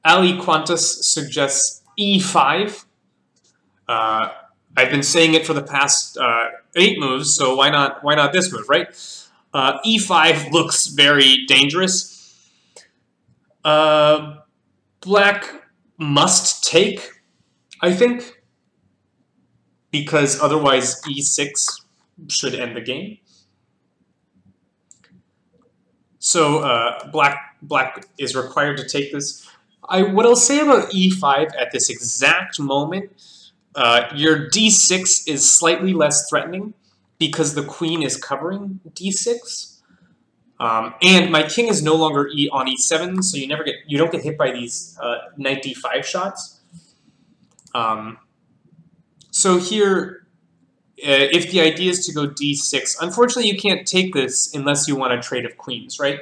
Speaker 1: Quantus suggests e5. I've been saying it for the past 8 moves, so why not this move, right? e5 looks very dangerous. Black must take, I think, because otherwise e6 should end the game. So black is required to take this. What I'll say about e5 at this exact moment, your d6 is slightly less threatening because the queen is covering d6, and my king is no longer on e7, so you don't get hit by these knight d5 shots. So here, if the idea is to go d6, unfortunately you can't take this unless you want a trade of queens, right?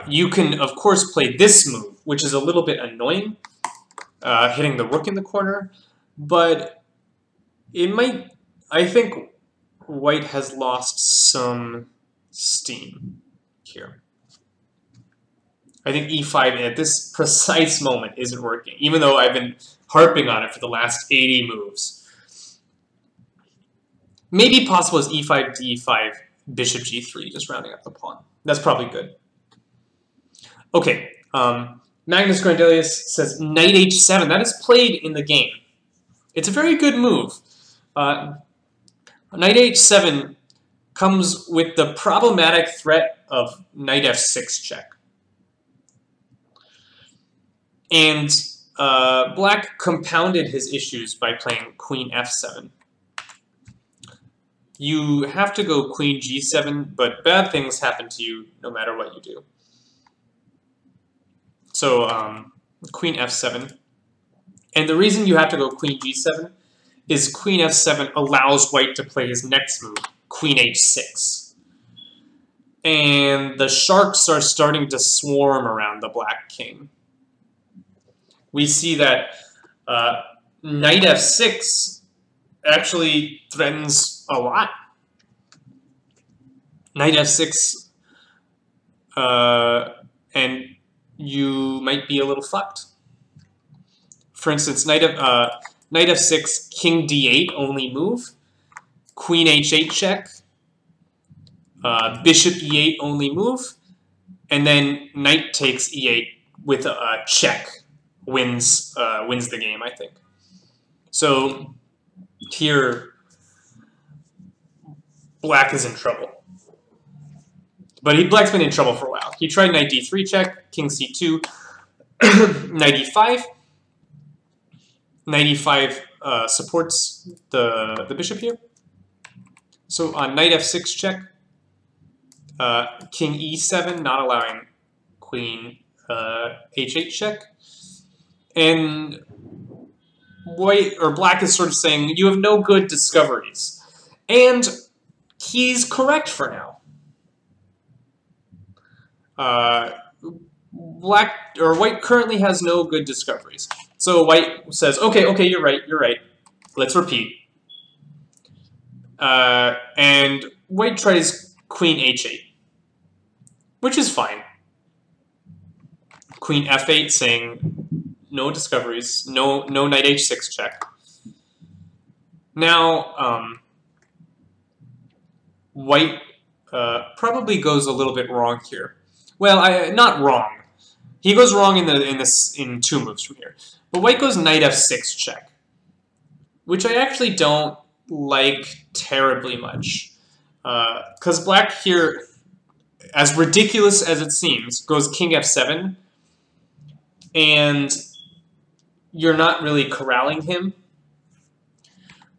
Speaker 1: You can, of course, play this move, which is a little bit annoying, hitting the rook in the corner, but it might... I think white has lost some steam here. I think e5 at this precise moment isn't working, even though I've been harping on it for the last 80 moves. Maybe possible is e5, d5, bishop g3, just rounding up the pawn. That's probably good. Okay, Magnus Grandelius says knight h7. That is played in the game. It's a very good move. Knight h7 comes with the problematic threat of knight f6 check. And black compounded his issues by playing queen f7. You have to go queen g7, but bad things happen to you no matter what you do. So queen f7. And the reason you have to go queen g7 is queen f7 allows white to play his next move, queen h6. And the sharks are starting to swarm around the black king. We see that knight f6 actually threatens a lot. Knight f6, and you might be a little fucked. For instance, knight f6, king d8 only move, queen h8 check, bishop e8 only move, and then knight takes e8 with a check wins the game, I think. So here, black is in trouble. But black's been in trouble for a while. He tried knight d3 check, king c2, knight e5. Knight e5 supports the bishop here. So on knight f6 check, king e7, not allowing queen h8 check. And black is sort of saying, you have no good discoveries. And he's correct for now. White currently has no good discoveries. So white says, okay, you're right. Let's repeat. And white tries queen h8, which is fine. Queen f8 saying no discoveries, no knight h6 check. Now white probably goes a little bit wrong here. Well, not wrong. He goes wrong in two moves from here. But white goes knight f6 check, which I actually don't like terribly much. Because black here, as ridiculous as it seems, goes king f7, and you're not really corralling him.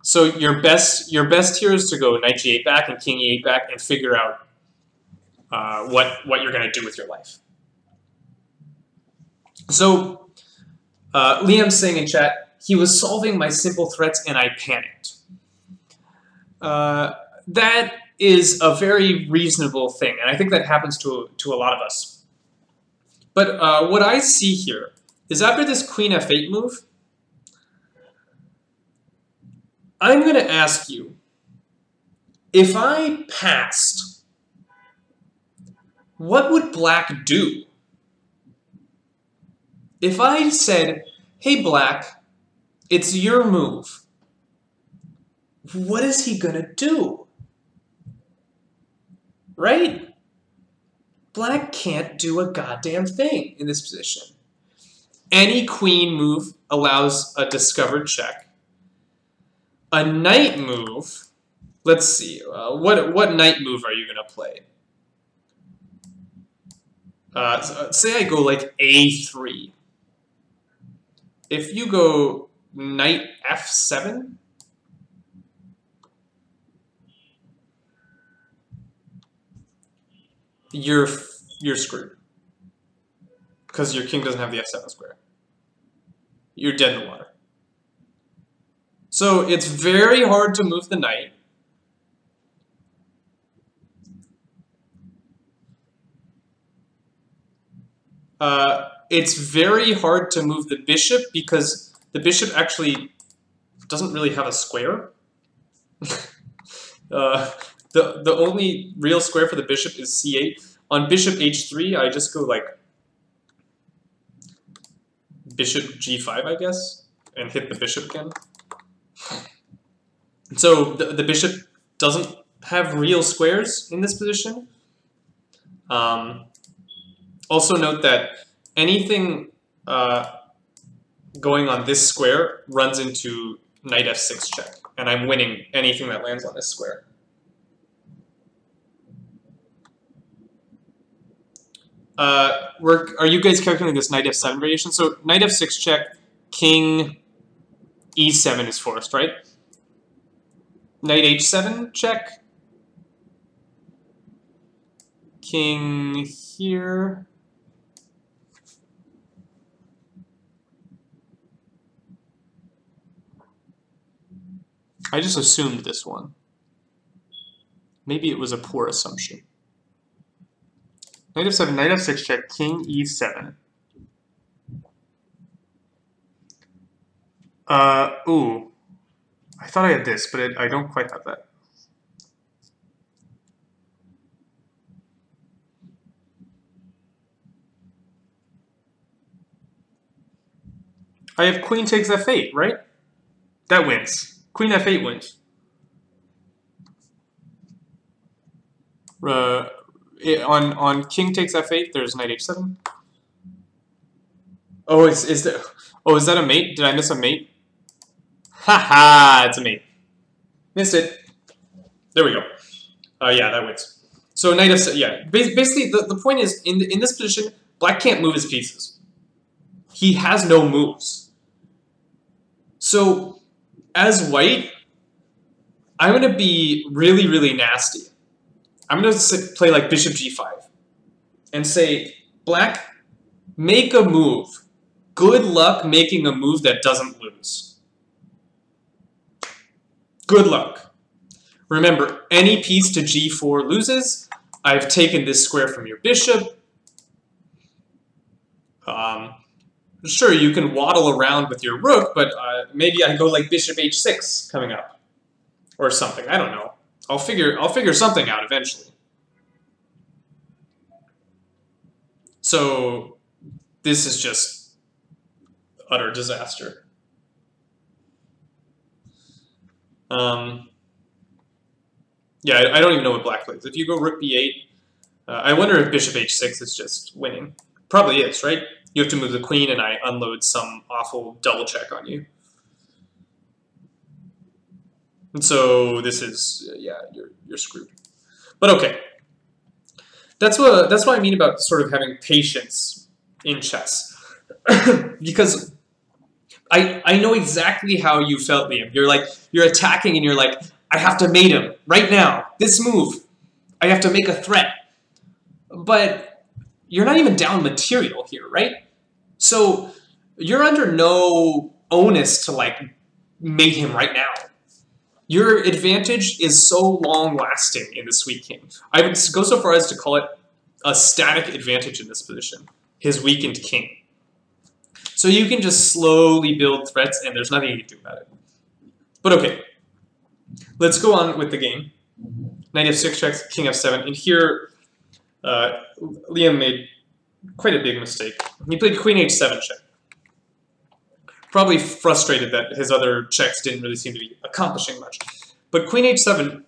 Speaker 1: So your best here is to go knight g8 back and king e8 back and figure out what you're going to do with your life. So Liam's saying in chat, he was solving my simple threats and I panicked. That is a very reasonable thing, and I think that happens to a lot of us. But what I see here is after this queen f8 move, I'm going to ask you, if I passed, what would black do? If I said, hey black, it's your move, what is he going to do? Right? Black can't do a goddamn thing in this position. Any queen move allows a discovered check. A knight move, let's see, what knight move are you going to play? Say I go like a3. If you go knight f7, you're screwed. Because your king doesn't have the f7 square. You're dead in the water. So it's very hard to move the knight. It's very hard to move the bishop because the bishop actually doesn't really have a square. The only real square for the bishop is c8. On bishop h3, I just go like bishop g5, I guess, and hit the bishop again. So the bishop doesn't have real squares in this position. Also note that anything going on this square runs into knight f6 check, and I'm winning anything that lands on this square. Are you guys calculating this knight f7 variation? So knight f6 check, king e7 is forced, right? Knight h7 check, king here. I just assumed this one. Maybe it was a poor assumption. Knight f7, knight f6 check, king e7. Ooh. I thought I had this, but I don't quite have that. I have queen takes f8, right? That wins. Queen f8 wins. On king takes f8, there's knight h7. Oh, is that a mate? Did I miss a mate? Haha, it's a mate. Missed it. There we go. Yeah, that wins. So knight f7, yeah. Basically, the point is, in this position, black can't move his pieces. He has no moves. So, as white, I'm going to be really, really nasty. I'm going to play like bishop g5 and say, black, make a move. Good luck making a move that doesn't lose. Good luck. Remember, any piece to g4 loses. I've taken this square from your bishop. Sure, you can waddle around with your rook, but maybe I go like bishop h6 coming up, or something. I don't know. I'll figure something out eventually. So this is just utter disaster. Yeah, I don't even know what black plays. If you go rook b8, I wonder if bishop h6 is just winning. Probably is, right? You have to move the queen, and I unload some awful double check on you. And so this is, yeah, you're screwed. But okay. That's what I mean about sort of having patience in chess. Because I know exactly how you felt, Liam. You're attacking and you're like, I have to mate him right now. This move. I have to make a threat. But you're not even down material here, right? So you're under no onus to like mate him right now. Your advantage is so long-lasting in the Sweet King. I would go so far as to call it a static advantage in this position. His weakened king. So you can just slowly build threats, and there's nothing you can do about it. But okay, let's go on with the game. Knight f6 checks, king f7, and here Liam made quite a big mistake. He played queen h7 check. Probably frustrated that his other checks didn't really seem to be accomplishing much. But queen h7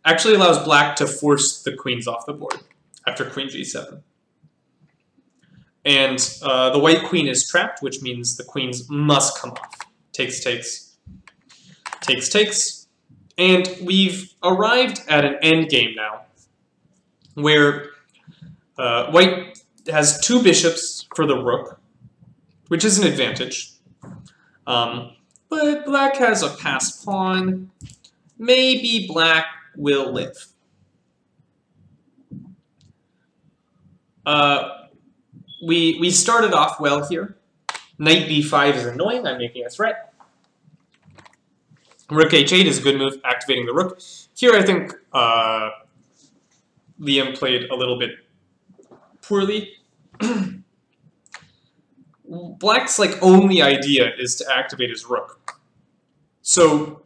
Speaker 1: actually allows black to force the queens off the board after queen g7. And the white queen is trapped, which means the queens must come off. Takes, takes, takes, takes. And we've arrived at an end game now, where white has two bishops for the rook, which is an advantage. But black has a passed pawn. Maybe black will live. We started off well here. Knight b5 is annoying. I'm making a threat. Rook h8 is a good move, activating the rook. Here I think Liam played a little bit poorly. Black's like only idea is to activate his rook. So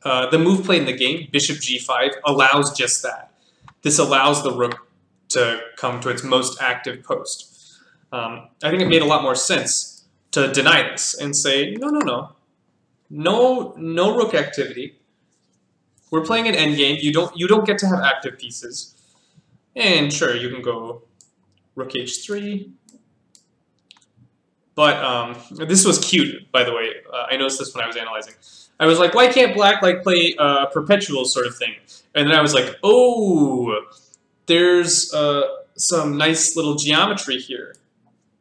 Speaker 1: the move played in the game, bishop g5, allows just that. This allows the rook to come to its most active post. I think it made a lot more sense to deny this and say, no rook activity. We're playing an endgame. You don't get to have active pieces. And sure, you can go rook h3. But this was cute, by the way. I noticed this when I was analyzing. I was like, why can't black like play perpetual sort of thing? And then I was like, oh, there's some nice little geometry here.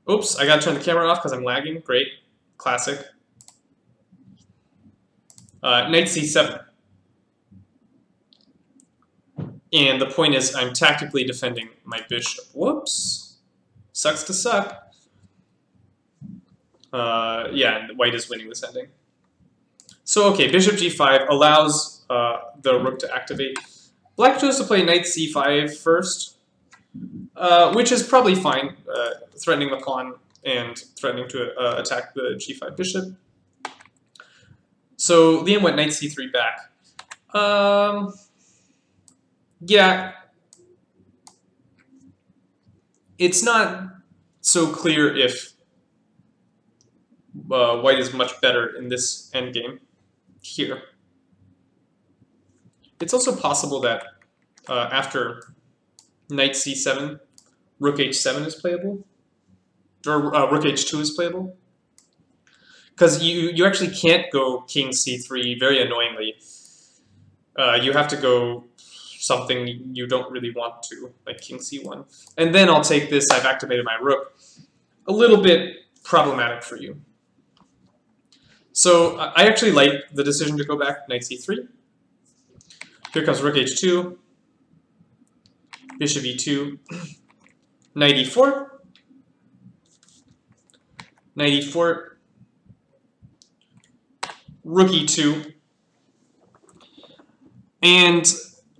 Speaker 1: Oops, I gotta turn the camera off because I'm lagging. Great, classic. Knight c7. And the point is, I'm tactically defending my bishop. Whoops. Sucks to suck. Yeah, white is winning this ending. So, okay, bishop g5 allows the rook to activate. Black chose to play knight c5 first, which is probably fine, threatening the pawn and threatening to attack the g5 bishop. So Liam went knight c3 back. Yeah, it's not so clear if white is much better in this endgame here. It's also possible that after knight c7, rook h7 is playable, or rook h2 is playable. Because you actually can't go king c3 very annoyingly. You have to go something you don't really want to, like king c1. And then I'll take this, I've activated my rook. A little bit problematic for you. So I actually like the decision to go back knight c3. Here comes rook h2, bishop e2, knight e4, knight e4, rook e2. And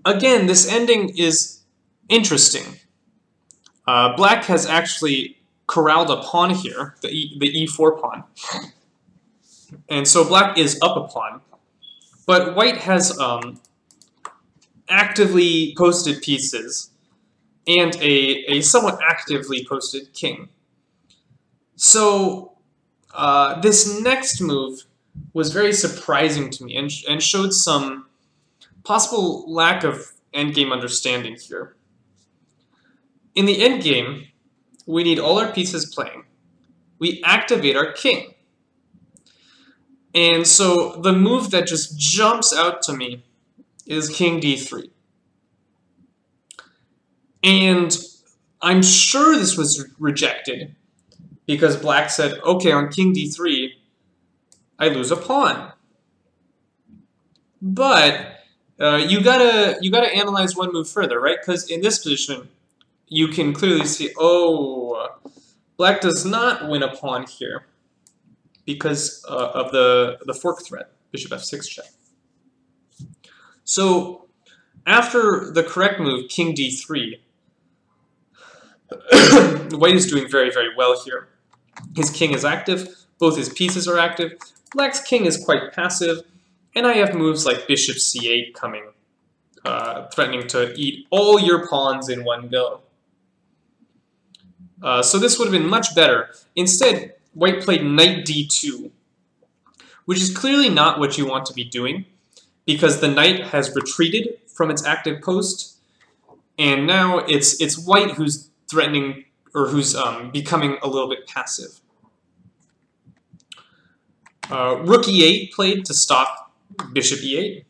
Speaker 1: again, this ending is interesting. Black has actually corralled a pawn here, the e4 pawn. And so black is up a pawn. But white has actively posted pieces and a somewhat actively posted king. So this next move was very surprising to me and showed some possible lack of endgame understanding here. In the endgame, we need all our pieces playing. We activate our king. And so the move that just jumps out to me is king d3. And I'm sure this was rejected because black said, okay, on king d3, I lose a pawn. But you gotta analyze one move further, right? Because in this position, you can clearly see, oh, black does not win a pawn here because of the fork threat, bishop f6 check. So after the correct move, king d3, white is doing very, very well here. His king is active, both his pieces are active, black's king is quite passive, and I have moves like bishop c8 coming, threatening to eat all your pawns in one go. So this would have been much better. Instead, white played knight d2, which is clearly not what you want to be doing, because the knight has retreated from its active post, and now it's white who's threatening, or who's becoming a little bit passive. Rook e8 played to stop bishop e8.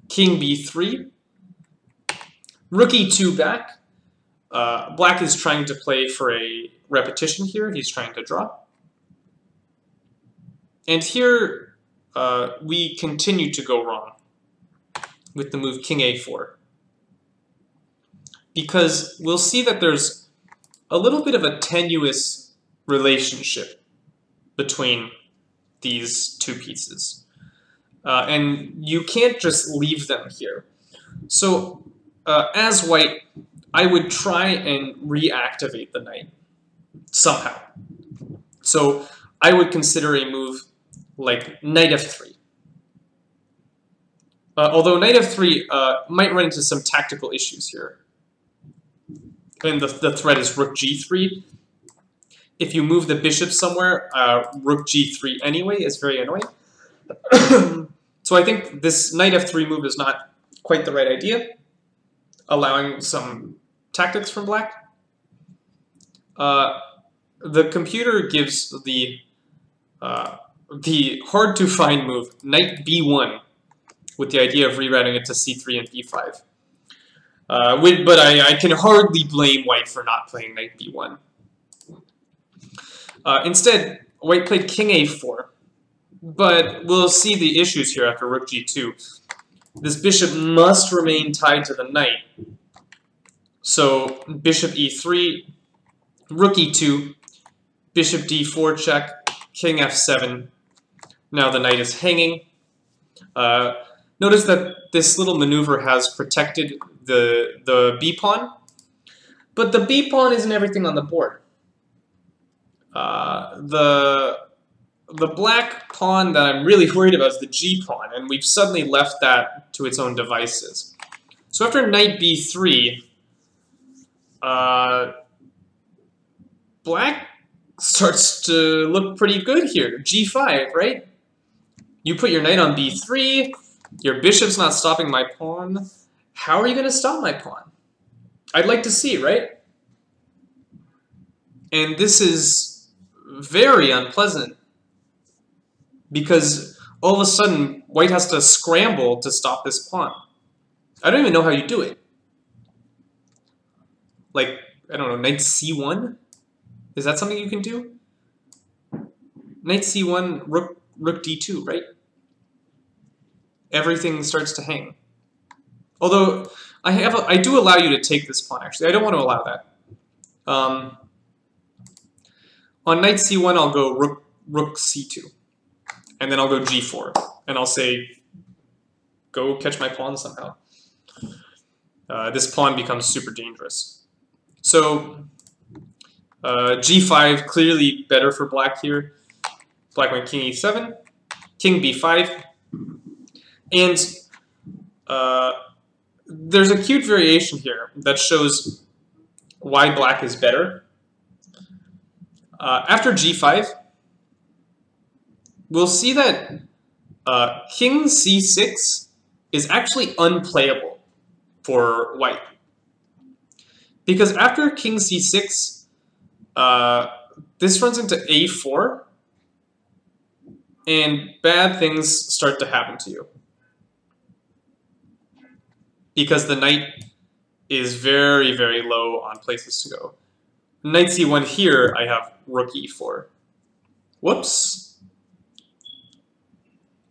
Speaker 1: King b3. Rook e2 back. Black is trying to play for a repetition here. He's trying to draw. And here we continue to go wrong with the move king a4. Because we'll see that there's a little bit of a tenuous relationship between these two pieces. And you can't just leave them here. So as white, I would try and reactivate the knight somehow. So I would consider a move like knight f3. Although knight f3 might run into some tactical issues here. And the threat is rook g3. If you move the bishop somewhere, rook g3 anyway is very annoying. So I think this knight f3 move is not quite the right idea, allowing some tactics from black. The computer gives the hard-to-find move, knight b1, with the idea of rerouting it to c3 and b5. But I can hardly blame white for not playing knight b1. Instead, white played king a4, but we'll see the issues here after rook g2. This bishop must remain tied to the knight. So bishop e3, rook e2, bishop d4 check, king f7. Now the knight is hanging. Notice that this little maneuver has protected the b-pawn, but the b-pawn isn't everything on the board. The black pawn that I'm really worried about is the g-pawn, and we've suddenly left that to its own devices. So after knight b3, black starts to look pretty good here. g5, right? You put your knight on b3, your bishop's not stopping my pawn. How are you going to stop my pawn? I'd like to see, right? And this is very unpleasant, because all of a sudden, white has to scramble to stop this pawn. I don't even know how you do it. Like, I don't know, knight c1? Is that something you can do? Knight c1, rook d2, right? Everything starts to hang. Although, I do allow you to take this pawn, actually. I don't want to allow that. On knight c1, I'll go rook c2. And then I'll go g4. And I'll say, go catch my pawn somehow. This pawn becomes super dangerous. So, g5, clearly better for black here. Black went king e7, king b5. And there's a cute variation here that shows why black is better. After g5, we'll see that king c6 is actually unplayable for white. Because after king c6, this runs into a4, and bad things start to happen to you. Because the knight is very, very low on places to go. Knight c1 here, I have rook e4. Whoops.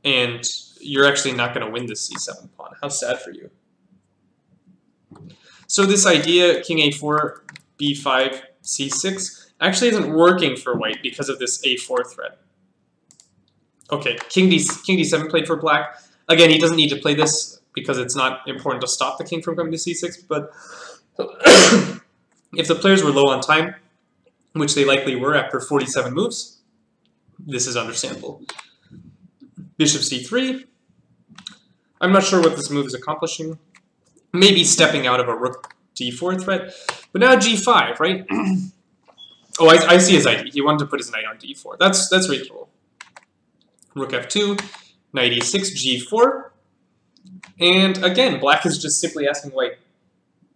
Speaker 1: And you're actually not going to win this c7 pawn. How sad for you. So this idea, king a4, b5, c6, actually isn't working for white because of this a4 threat. Okay, king d7 played for black. Again, he doesn't need to play this because it's not important to stop the king from coming to c6, but if the players were low on time, which they likely were after 47 moves, this is understandable. Bishop c3. I'm not sure what this move is accomplishing. Maybe stepping out of a rook d4 threat. But now g5, right? Oh, I see his idea. He wanted to put his knight on d4. That's reasonable. Rook f2, knight e6, g4. And again, black is just simply asking white,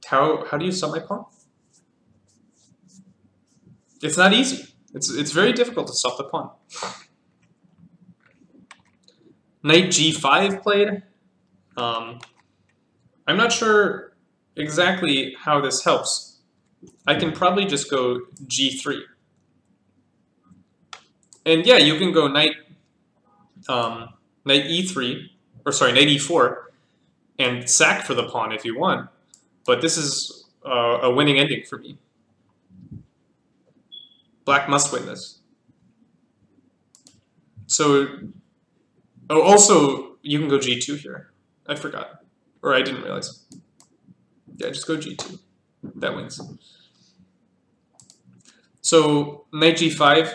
Speaker 1: how do you stop my pawn? It's not easy. It's very difficult to stop the pawn. Knight g5 played. I'm not sure exactly how this helps. I can probably just go g3. And yeah, you can go knight e3, or sorry, knight e4, and sack for the pawn if you want. But this is a winning ending for me. Black must win this. So, oh, also, you can go g2 here. I forgot. Or I didn't realize. Yeah, just go g2. That wins. So, knight g5.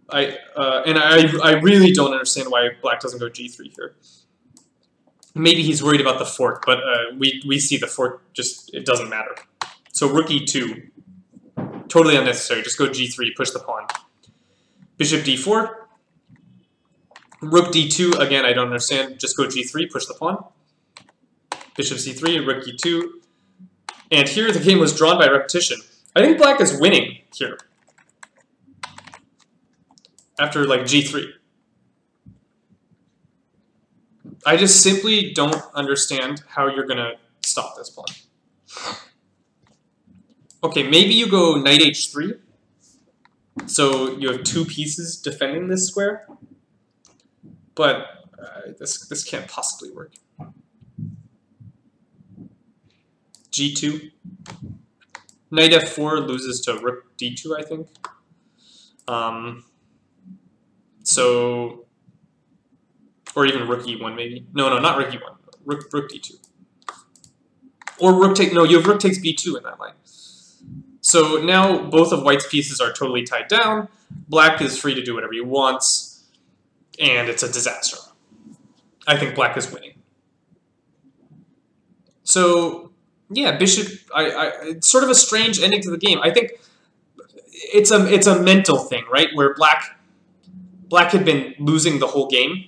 Speaker 1: I really don't understand why black doesn't go g3 here. Maybe he's worried about the fork, but we see the fork just, it doesn't matter. So rook e2, totally unnecessary. Just go g3, push the pawn. Bishop d4. Rook d2, again, I don't understand. Just go g3, push the pawn. Bishop c3, rook e2. And here the game was drawn by repetition. I think black is winning here. After like g3. I just simply don't understand how you're going to stop this pawn. Okay, maybe you go knight h3. So you have two pieces defending this square. But this can't possibly work. g2. Knight f4 loses to rook d2, I think. So, or even rook e1 maybe. No, not rook e1. Rook d2. Or rook take, no, you have rook takes b2 in that line. So now both of white's pieces are totally tied down. Black is free to do whatever he wants. And it's a disaster. I think black is winning. So, yeah, bishop, it's sort of a strange ending to the game. I think it's a mental thing, right? Where black had been losing the whole game.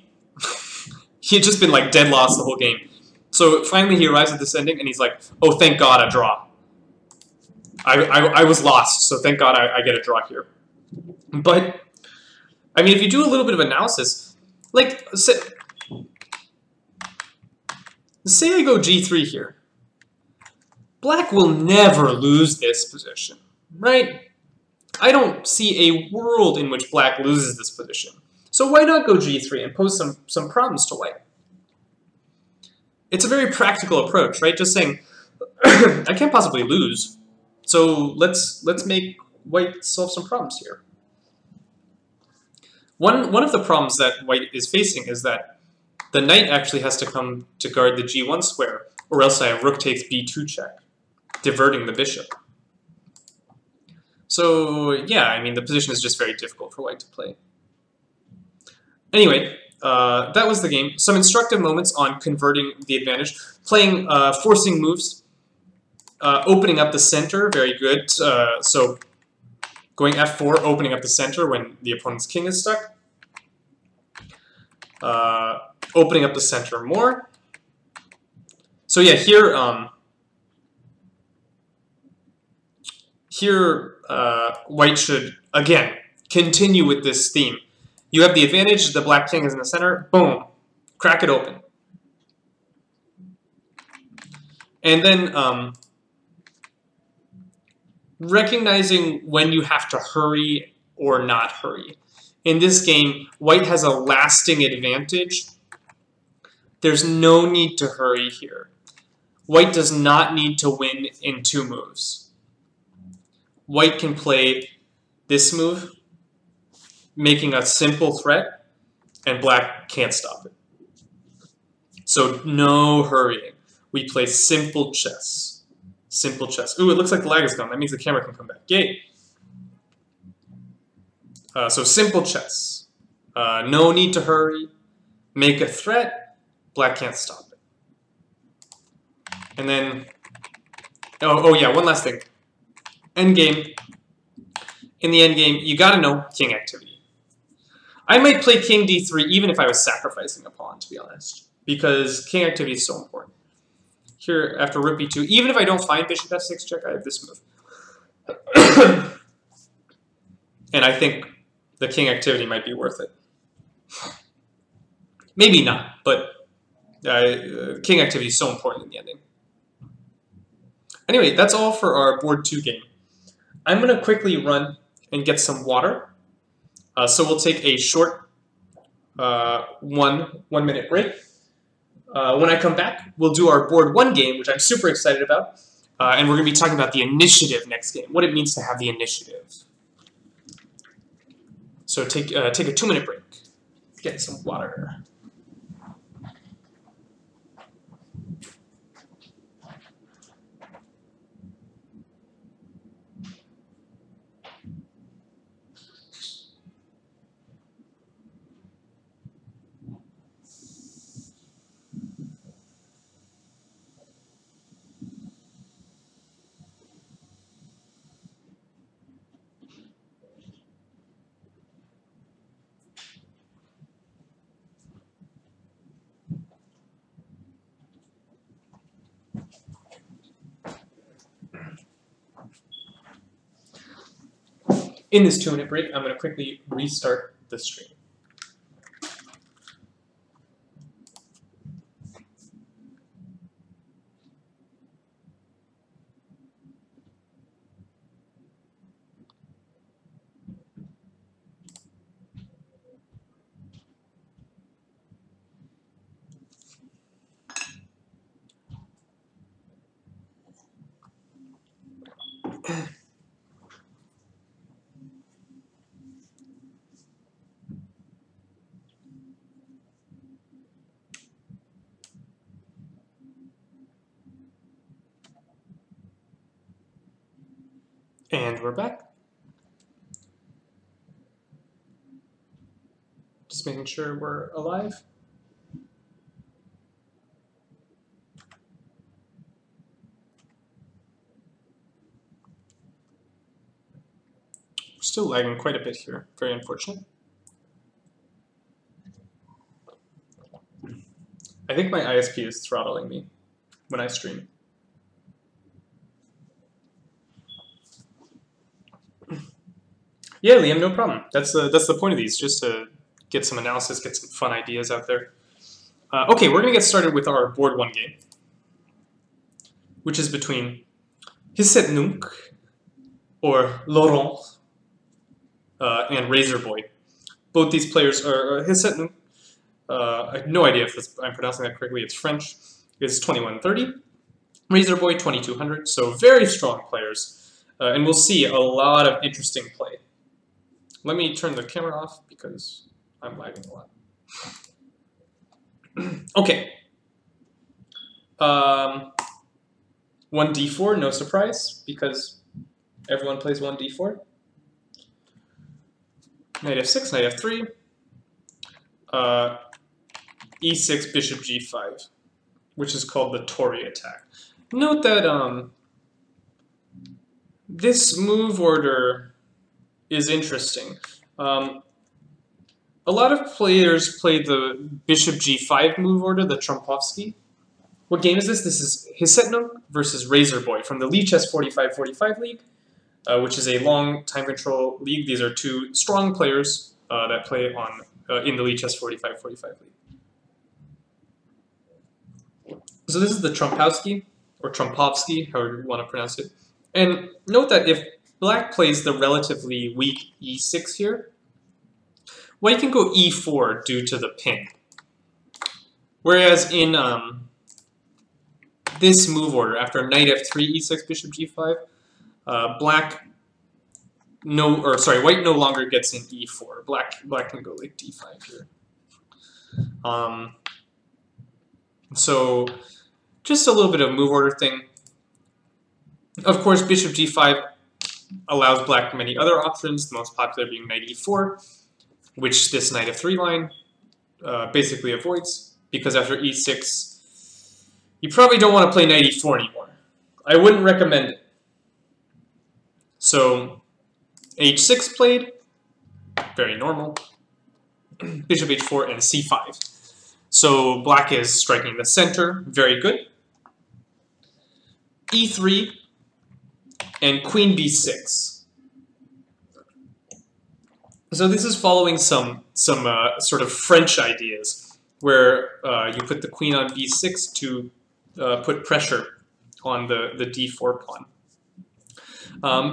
Speaker 1: He had just been like dead lost the whole game. So finally he arrives at this ending and he's like, oh, thank God, a draw. I was lost, so thank God I get a draw here. But, I mean, if you do a little bit of analysis, like, say I go g3 here. Black will never lose this position, right? I don't see a world in which black loses this position. So why not go g3 and pose some problems to white? It's a very practical approach, right? Just saying, I can't possibly lose, so let's make white solve some problems here. One of the problems that white is facing is that the knight actually has to come to guard the g1 square, or else I have rook takes b2 check, diverting the bishop. So yeah, I mean, the position is just very difficult for white to play. Anyway, that was the game. Some instructive moments on converting the advantage. Playing forcing moves. Opening up the center, very good. So going f4, opening up the center when the opponent's king is stuck. Opening up the center more. So yeah, here white should again continue with this theme. You have the advantage. The black king is in the center. Boom, crack it open, and then recognizing when you have to hurry or not hurry. In this game, white has a lasting advantage. There's no need to hurry here. White does not need to win in 2 moves. White can play this move, making a simple threat, and black can't stop it. So no hurrying. We play simple chess. Simple chess. Ooh, it looks like the lag is gone. That means the camera can come back. Yay! So simple chess. No need to hurry. Make a threat. Black can't stop it. And then, oh yeah, one last thing. Endgame. In the endgame, you gotta know king activity. I might play king d3 even if I was sacrificing a pawn, to be honest, because king activity is so important. Here, after rook b2, even if I don't find bishop f6 check, I have this move. And I think the king activity might be worth it. Maybe not, but king activity is so important in the ending. Anyway, that's all for our board 2 game. I'm going to quickly run and get some water. So we'll take a short 1 minute break. When I come back, we'll do our board 1 game, which I'm super excited about. And we're going to be talking about the initiative next game, what it means to have the initiative. So take a 2 minute break. Get some water. In this 2 minute break, I'm going to quickly restart the stream. And we're back. Just making sure we're alive. We're still lagging quite a bit here. Very unfortunate. I think my ISP is throttling me when I stream. Yeah, Liam, no problem. That's the point of these, just to get some analysis, get some fun ideas out there. Okay, we're going to get started with our board 1 game, which is between Hissetnunk, or Laurent, and Razor Boy. Both these players are Hissetnunk. I have no idea if I'm pronouncing that correctly. It's French. It's 2130. Razor Boy 2200. So very strong players, and we'll see a lot of interesting play. Let me turn the camera off because I'm lagging a lot. Okay. 1d4, no surprise, because everyone plays 1d4. Knight f6, knight f3. E6, bishop g5, which is called the Tory attack. Note that this move order is interesting. A lot of players play the bishop g5 move order, the Trumpovsky. What game is this? This is Hisetnung versus Razor Boy from the Lichess4545 League, which is a long time control league. These are two strong players that play on in the Lichess4545 League. So this is the Trumpowski, or Trumpovsky, however you want to pronounce it. And note that if Black plays the relatively weak e6 here, White can go e4 due to the pin. Whereas in this move order, after knight f3, e6, bishop g5, White no longer gets in e4. Black can go like d5 here. So just a little bit of move order thing. Of course, bishop g5 allows Black many other options, the most popular being knight e4, which this knight f3 line basically avoids, because after e6, you probably don't want to play knight e4 anymore. I wouldn't recommend it. So h6 played, very normal. Bishop h4 and c5. So Black is striking the center, very good. e3 and queen b6. So this is following some sort of French ideas, where you put the queen on b6 to put pressure on the d4 pawn.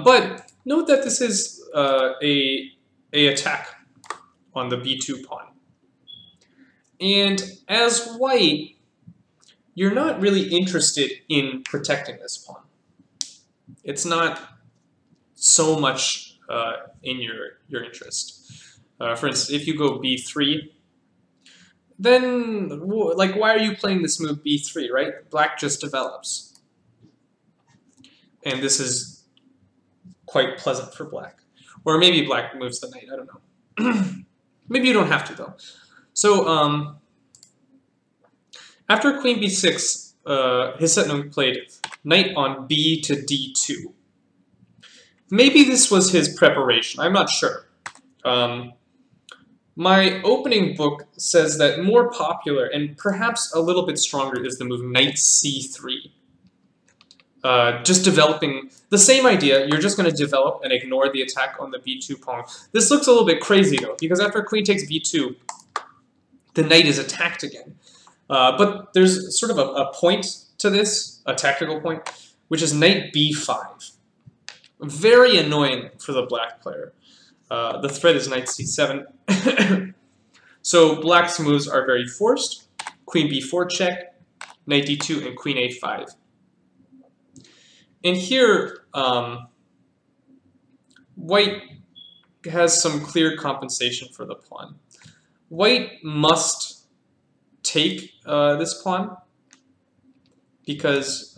Speaker 1: But note that this is a attack on the b2 pawn. And as White, you're not really interested in protecting this pawn. It's not so much in your interest. For instance, if you go b3, then like, why are you playing this move b3, right? Black just develops. And this is quite pleasant for Black. Or maybe Black moves the knight, I don't know. Maybe you don't have to, though. So, after queen b6, Hisetnung played knight on b to d2. Maybe this was his preparation, I'm not sure. My opening book says that more popular and perhaps a little bit stronger is the move knight c3. Just developing the same idea, you're just going to develop and ignore the attack on the b2 pawn. This looks a little bit crazy though, because after queen takes b2, the knight is attacked again. But there's sort of a point to this, a tactical point, which is knight b5. Very annoying for the Black player. The threat is knight c7. So Black's moves are very forced. Queen b4 check, knight d2, and queen a5. And here, White has some clear compensation for the pawn. White must take this pawn, because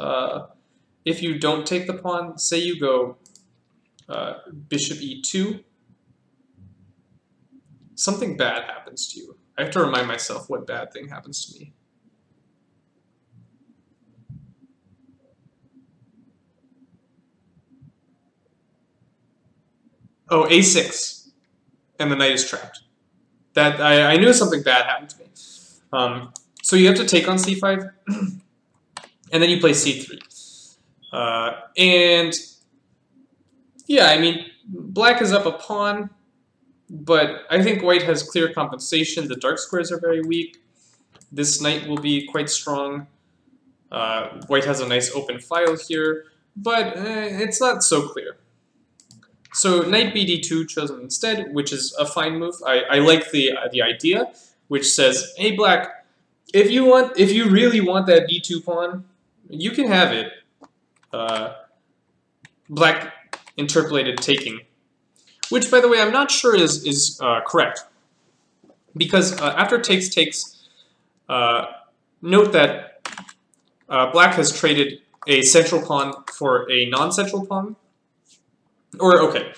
Speaker 1: if you don't take the pawn, say you go bishop e2, something bad happens to you. I have to remind myself what bad thing happens to me. Oh, a6, and the knight is trapped. That I knew something bad happened to me. So you have to take on c5, and then you play c3. And yeah, I mean, Black is up a pawn, but I think White has clear compensation. The dark squares are very weak. This knight will be quite strong. White has a nice open file here, but it's not so clear. So knight bd2 chosen instead, which is a fine move. I like the idea, which says, hey Black, if you really want that b2 pawn, you can have it. Black interpolated taking, which by the way I'm not sure is correct, because after takes, note that Black has traded a central pawn for a non-central pawn. Or, okay,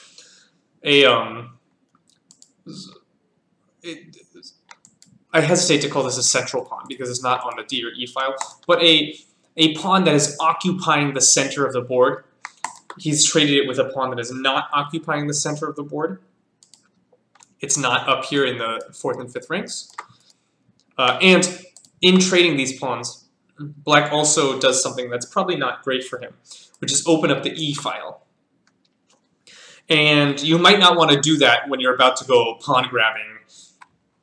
Speaker 1: I hesitate to call this a central pawn because it's not on the D or E file, but a pawn that is occupying the center of the board. He's traded it with a pawn that is not occupying the center of the board. It's not up here in the 4th and 5th ranks. And in trading these pawns, Black also does something that's probably not great for him, which is open up the E file. And you might not want to do that when you're about to go pawn grabbing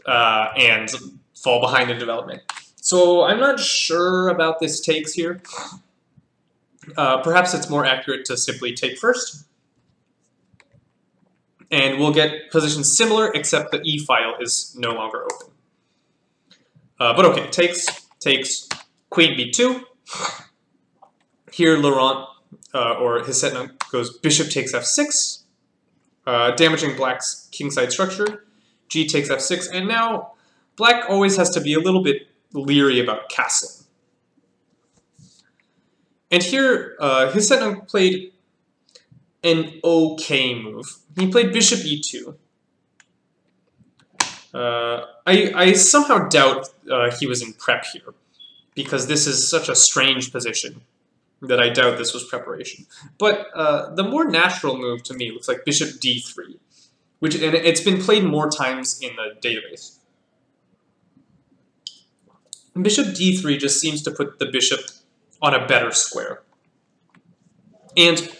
Speaker 1: and fall behind in development. So I'm not sure about this takes here. Perhaps it's more accurate to simply take first. And we'll get positions similar, except the E file is no longer open. But okay, takes queen b2. Here Laurent, or his setnote, goes bishop takes f6, damaging black's kingside structure. G takes f6, and now black always has to be a little bit leery about castling. And here, his setnote played an okay move. He played bishop e2. I somehow doubt he was in prep here, because this is such a strange position that I doubt this was preparation. But the more natural move to me looks like bishop d3, and it's been played more times in the database. Bishop d3 just seems to put the bishop on a better square. And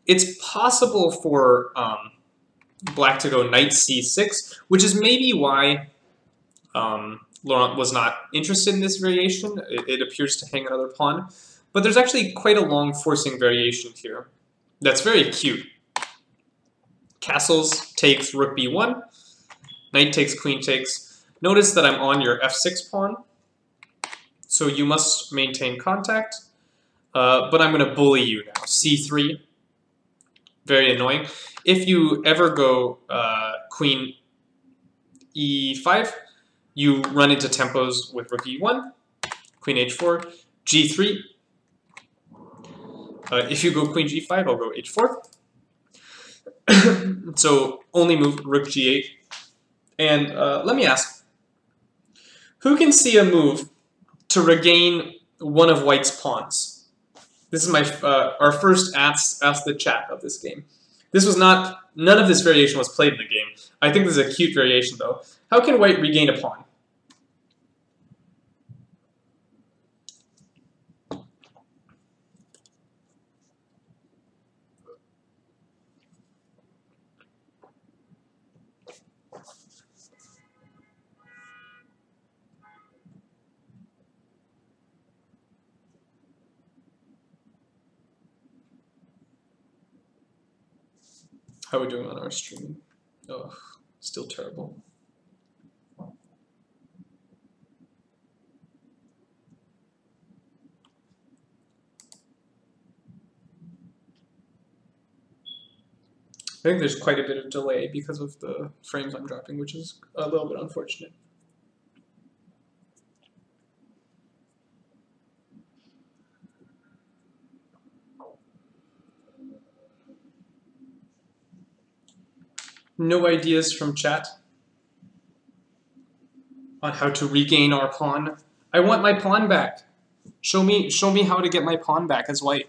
Speaker 1: it's possible for black to go knight c6, which is maybe why Laurent was not interested in this variation. It appears to hang another pawn. But there's actually quite a long forcing variation here that's very cute. Castles takes rook b1, knight takes queen takes. Notice that I'm on your f6 pawn, so you must maintain contact. But I'm going to bully you now. c3, very annoying. If you ever go queen e5, you run into tempos with rook e1, queen h4, g3. If you go queen g5, I'll go h4. So only move rook g8. And let me ask, who can see a move to regain one of white's pawns? This is my our first ask the chat of this game. This was not, none of this variation was played in the game. I think this is a cute variation though. How can white regain a pawn? How are we doing on our stream? Oh, still terrible. I think there's quite a bit of delay because of the frames I'm dropping, which is a little bit unfortunate. No ideas from chat on how to regain our pawn. I want my pawn back. Show me how to get my pawn back as white.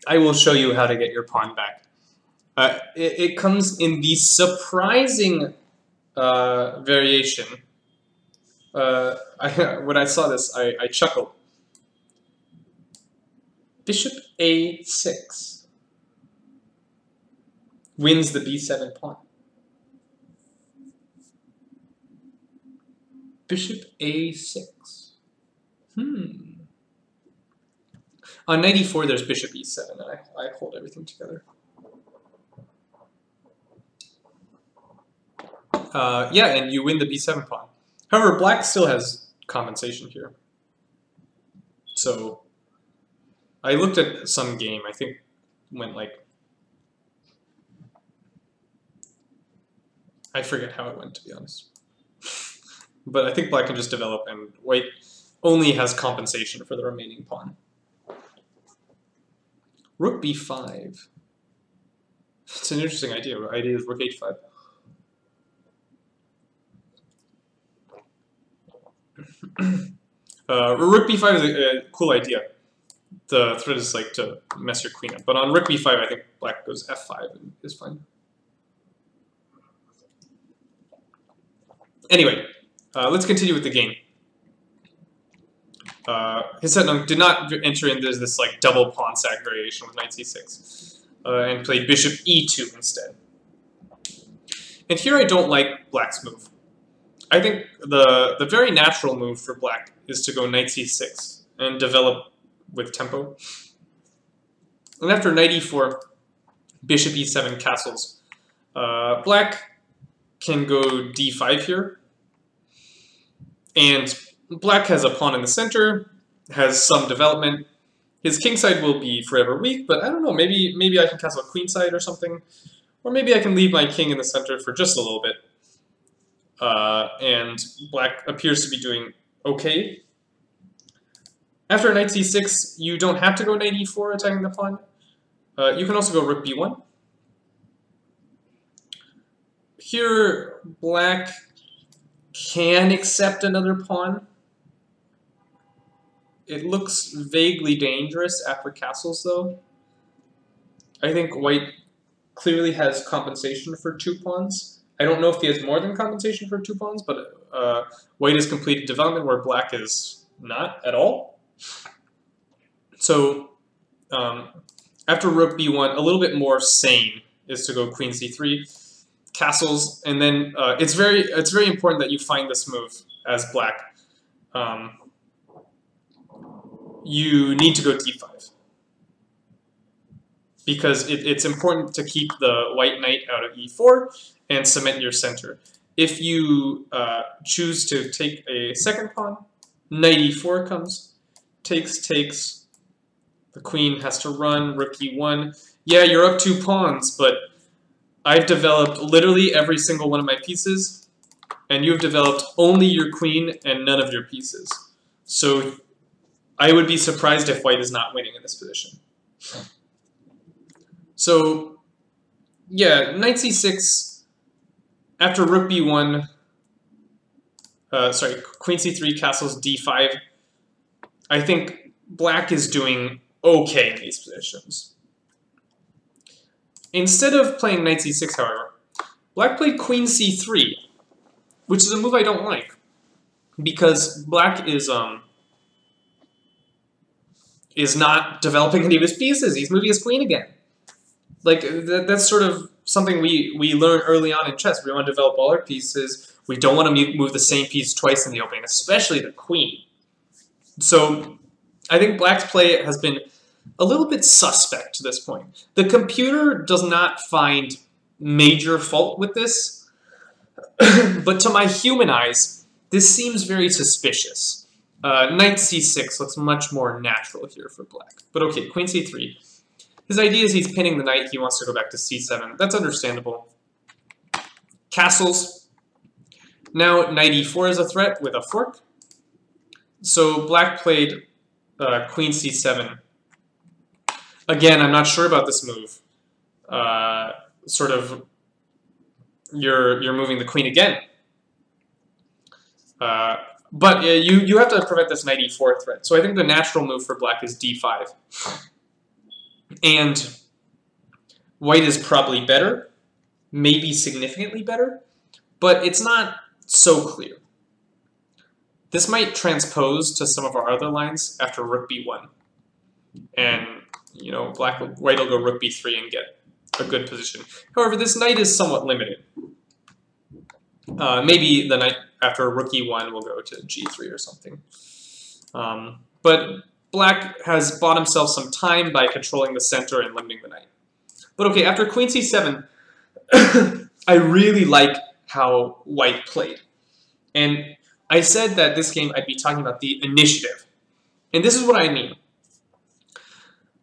Speaker 1: I will show you how to get your pawn back. It comes in the surprising variation. When I saw this, I chuckled. Bishop a6 wins the b7 pawn. Bishop a6. On knight e4, there's bishop e7, and I hold everything together. Yeah, and you win the b7 pawn. However, black still has compensation here. So I looked at some game, I think went like, I forget how it went, to be honest. But I think black can just develop, and white only has compensation for the remaining pawn. Rook b5. It's an interesting idea. The idea is rook h5. Rook b5 is a cool idea. The threat is like to mess your queen up. But on rook b5, I think black goes f5 and is fine. Anyway, let's continue with the game. Hisetnung did not enter into this like double pawn sack variation with knight c6, and played bishop e2 instead. And here I don't like black's move. I think the very natural move for black is to go knight c6 and develop with tempo. And after knight e4, bishop e7 castles, black can go d5 here. And black has a pawn in the center, has some development. His kingside will be forever weak, but I don't know, maybe I can castle a queenside or something. Or maybe I can leave my king in the center for just a little bit. And black appears to be doing okay. After knight c6, you don't have to go knight e4 attacking the pawn. You can also go rook b1. Here, black can accept another pawn. It looks vaguely dangerous after castles, though. I think white clearly has compensation for 2 pawns. I don't know if he has more than compensation for 2 pawns, but white has completed development where black is not at all. So after rook b1, a little bit more sane is to go queen c3, castles, and then it's very important that you find this move as black. You need to go d5 because it's important to keep the white knight out of e4 and cement your center. If you choose to take a second pawn, knight e4 comes, takes, the queen has to run, rook e1. Yeah, you're up 2 pawns, but I've developed literally every single one of my pieces, and you've developed only your queen and none of your pieces. So I would be surprised if white is not winning in this position. So, yeah, knight c6, after rook b1, queen c3, castles d5, I think black is doing okay in these positions. Instead of playing knight c6, however, black played queen c3, which is a move I don't like, because black is not developing any of his pieces. He's moving his queen again. Like, that's sort of something we learn early on in chess. We want to develop all our pieces. We don't want to move the same piece twice in the opening, especially the queen. So I think black's play has been a little bit suspect to this point. The computer does not find major fault with this, but to my human eyes, this seems very suspicious. Knight c6 looks much more natural here for black. But okay, queen c3. His idea is he's pinning the knight, he wants to go back to c7. That's understandable. Castles. Now knight e4 is a threat with a fork. So black played queen c7. Again, I'm not sure about this move. Sort of, you're moving the queen again. But you have to prevent this knight e4 threat. So I think the natural move for black is d5. And white is probably better, maybe significantly better, but it's not so clear. This might transpose to some of our other lines after rook b1. And, you know, white will go rook b3 and get a good position. However, this knight is somewhat limited. Maybe the knight after rook e1 will go to g3 or something. But black has bought himself some time by controlling the center and limiting the knight. But okay, after queen c7, I really like how white played. And I said that this game I'd be talking about the initiative. And this is what I mean.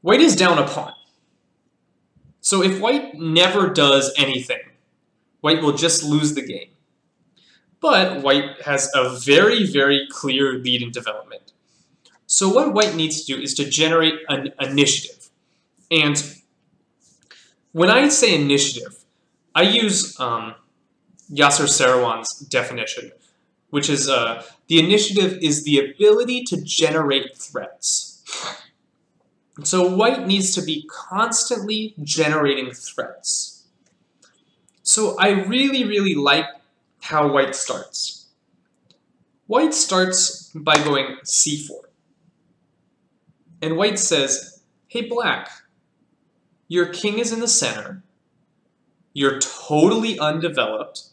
Speaker 1: White is down a pawn. So if white never does anything, white will just lose the game. But white has a very, very clear lead in development. So what white needs to do is to generate an initiative. And when I say initiative, I use Yasser Seirawan's definition, which is the initiative is the ability to generate threats. So white needs to be constantly generating threats. So I really, really like how white starts. White starts by going c4. And white says, hey black, your king is in the center. You're totally undeveloped.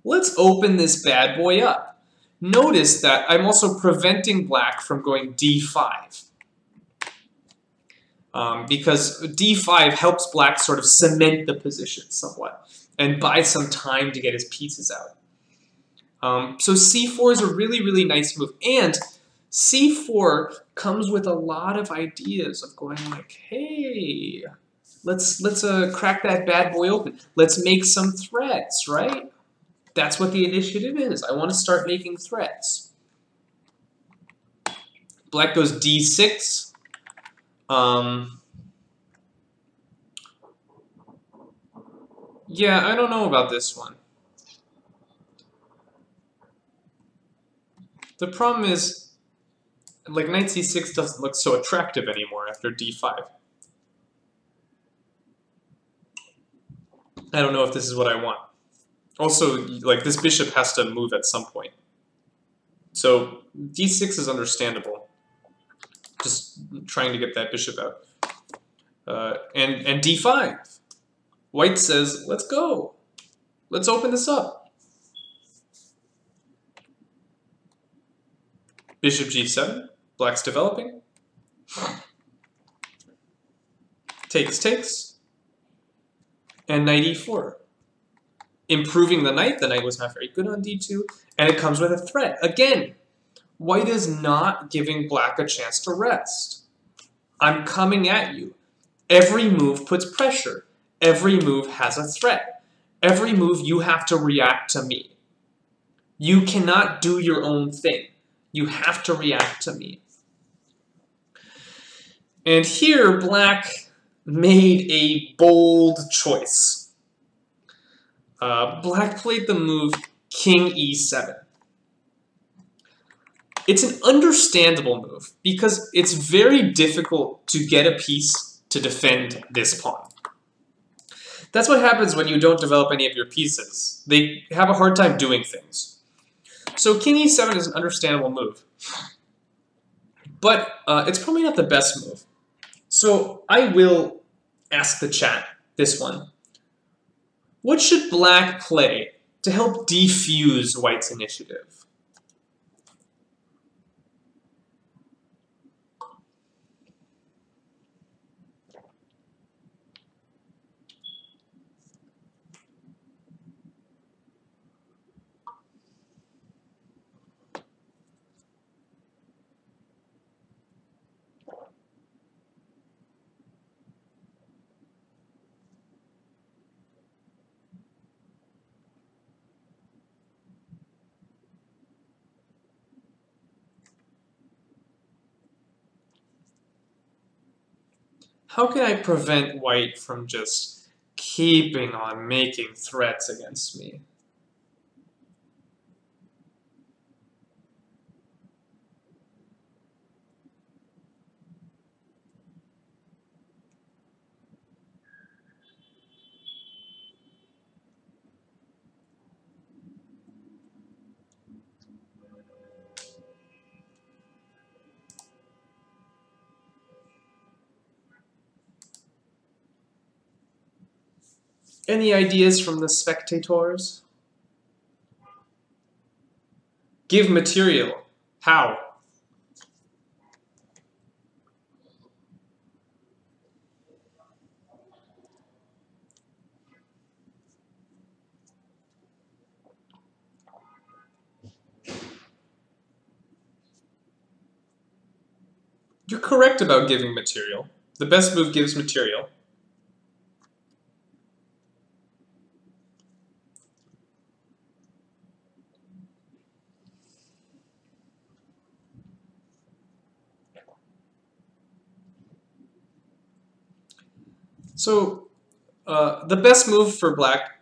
Speaker 1: Let's open this bad boy up. Notice that I'm also preventing black from going d5. Because d5 helps black sort of cement the position somewhat and buy some time to get his pieces out. So c4 is a really, really nice move. And c4 comes with a lot of ideas of going like, hey, let's crack that bad boy open. Let's make some threats, right? That's what the initiative is. I want to start making threats. Black goes d6. Yeah, I don't know about this one. The problem is, like, knight c6 doesn't look so attractive anymore after d5. I don't know if this is what I want. Also, like, this bishop has to move at some point. So d6 is understandable. Just trying to get that bishop out. And d5. White says, let's go. Let's open this up. Bishop g7. Black's developing. Takes, takes. And knight e4. Improving the knight. The knight was not very good on d2. And it comes with a threat. Again, white is not giving black a chance to rest. I'm coming at you. Every move puts pressure. Every move has a threat. Every move you have to react to me. You cannot do your own thing. You have to react to me. And here, black made a bold choice. Black played the move king e7. It's an understandable move because it's very difficult to get a piece to defend this pawn. That's what happens when you don't develop any of your pieces. They have a hard time doing things. So king e7 is an understandable move. But it's probably not the best move. So I will ask the chat this one. What should black play to help defuse white's initiative? How can I prevent white from just keeping on making threats against me? Any ideas from the spectators? Give material. How? You're correct about giving material. The best move gives material. So the best move for black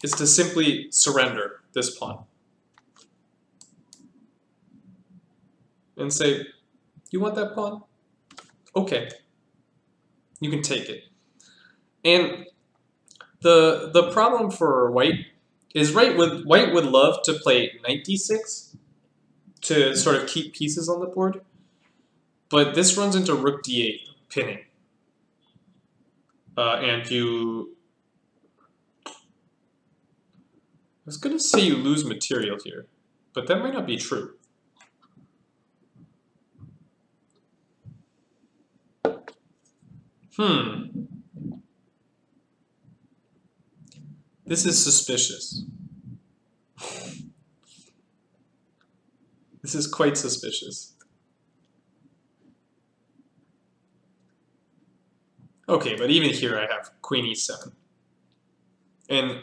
Speaker 1: is to simply surrender this pawn. and say, you want that pawn? Okay. You can take it. And the problem for white is white would love to play knight d6 to sort of keep pieces on the board, but this runs into rook d8, pinning. And you... I was going to say you lose material here, but that might not be true. This is suspicious. This is quite suspicious. Okay, but even here I have queen e7. And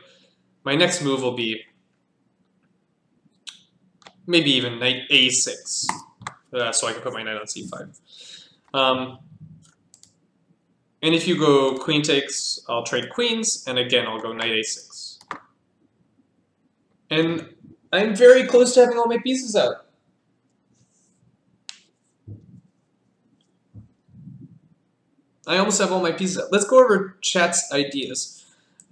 Speaker 1: my next move will be maybe even knight a6, so I can put my knight on c5. And if you go queen takes, I'll trade queens, and again I'll go knight a6. And I'm very close to having all my pieces out. I almost have all my pieces out. Let's go over chat's ideas.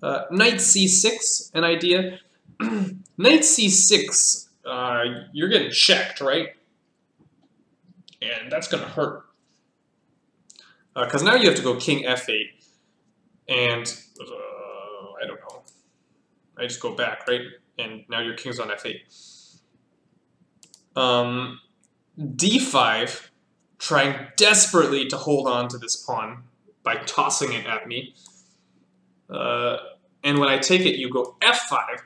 Speaker 1: Knight c6, an idea. Knight c6, you're getting checked, right? And that's going to hurt. Because now you have to go king f8. And, I don't know. I just go back, right? And now your king's on f8. d5, trying desperately to hold on to this pawn by tossing it at me. And when I take it, you go f5.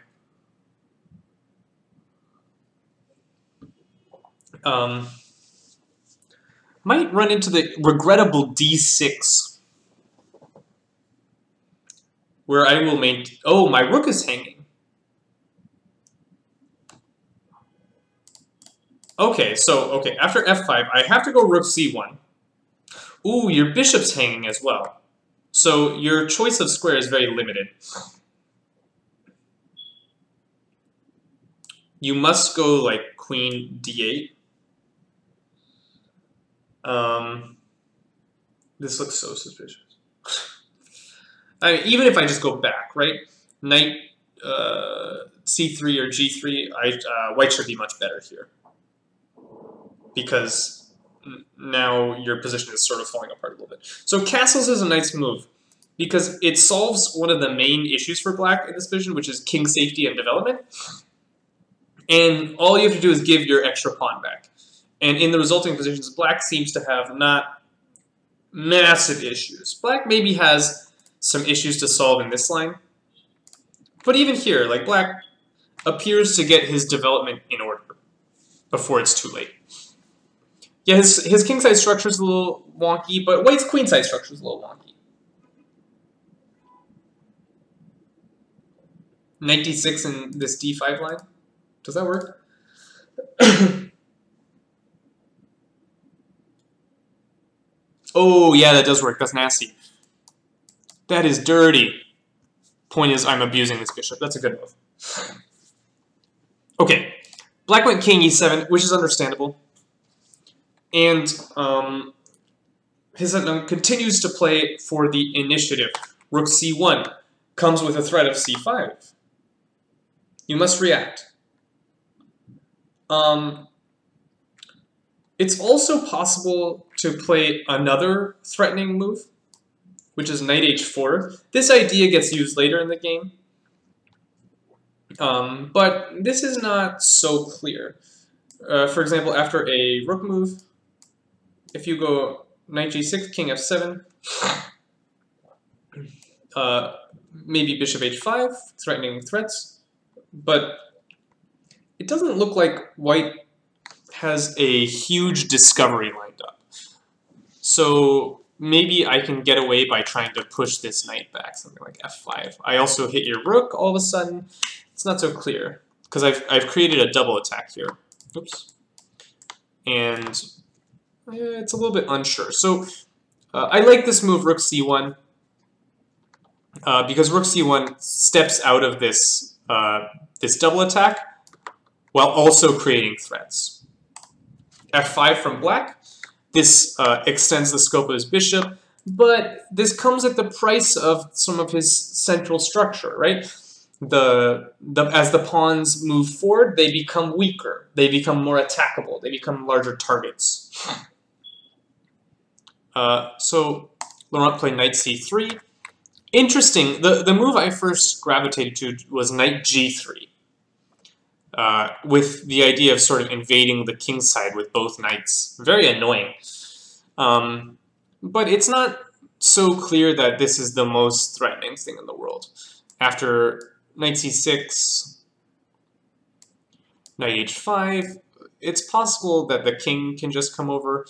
Speaker 1: Might run into the regrettable d6, where I will maintain... Oh, my rook is hanging. Okay, so, after f5, I have to go rook c1. Ooh, your bishop's hanging as well. So your choice of square is very limited. You must go, like, queen d8. This looks so suspicious. I mean, even if I just go back, right? Knight c3 or g3, white should be much better here. Because now your position is sort of falling apart a little bit. So castles is a nice move, because it solves one of the main issues for black in this position, which is king safety and development. And all you have to do is give your extra pawn back. And in the resulting positions, black seems to have not massive issues. Black maybe has some issues to solve in this line. But even here, like, black appears to get his development in order before it's too late. Yeah, his king-side structure is a little wonky, but white's queen-side structure is a little wonky. Knight d6 in this d5 line. Does that work? Oh, yeah, that does work. That's nasty. That is dirty. Point is, I'm abusing this bishop. That's a good move. Okay. Black went king e7, which is understandable. And his continues to play for the initiative. Rook c1 comes with a threat of c5. You must react. It's also possible to play another threatening move, which is knight h4. This idea gets used later in the game, but this is not so clear. For example, after a rook move, if you go knight g6, king f7, maybe bishop h5, threatening threats, but it doesn't look like white has a huge discovery lined up. So maybe I can get away by trying to push this knight back, something like f5. I also hit your rook all of a sudden. It's not so clear, because I've created a double attack here. Oops. And it's a little bit unsure. So I like this move, rook c1, because rook c1 steps out of this, this double attack while also creating threats. f5 from black. This extends the scope of his bishop, but this comes at the price of some of his central structure, right? As the pawns move forward, they become weaker. They become more attackable. They become larger targets. So Laurent played knight c3. Interesting, the move I first gravitated to was knight g3. With the idea of sort of invading the king's side with both knights. Very annoying. But it's not so clear that this is the most threatening thing in the world. After knight c6, knight h5, it's possible that the king can just come over.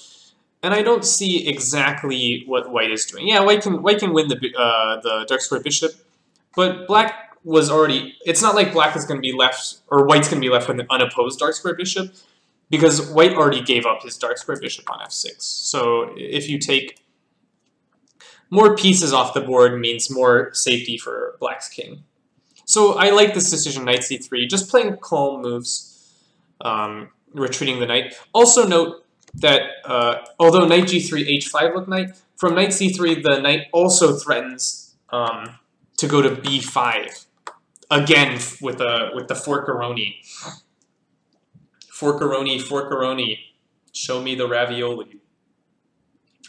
Speaker 1: And I don't see exactly what white is doing. Yeah, white can win the dark square bishop, but black was already, it's not like black is going to be left, or white's going to be left with an unopposed dark square bishop, because white already gave up his dark square bishop on f6. So if you take more pieces off the board means more safety for black's king. So I like this decision, knight c3, just playing calm moves, retreating the knight. Also note that although knight g3, h5 look knight, from knight c3 the knight also threatens to go to b5. Again, with the forkaroni. Forkaroni, forkaroni. Show me the ravioli.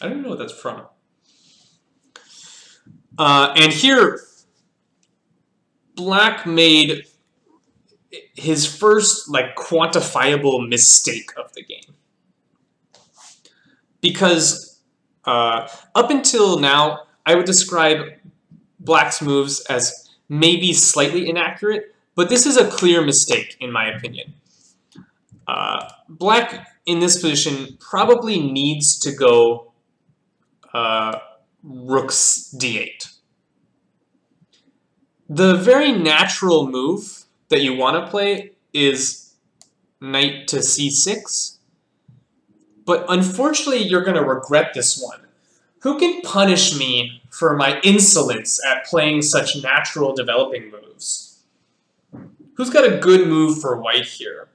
Speaker 1: I don't even know what that's from. And here, black made his first quantifiable mistake of the game. Because up until now, I would describe black's moves as maybe slightly inaccurate, but this is a clear mistake, in my opinion. Black, in this position, probably needs to go rook's d8. The very natural move that you want to play is knight to c6, but unfortunately you're going to regret this one. Who can punish me for my insolence at playing such natural developing moves? Who's got a good move for white here?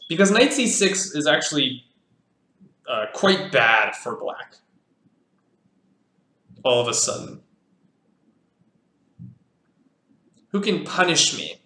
Speaker 1: Because knight c6 is actually quite bad for black. All of a sudden. Who can punish me?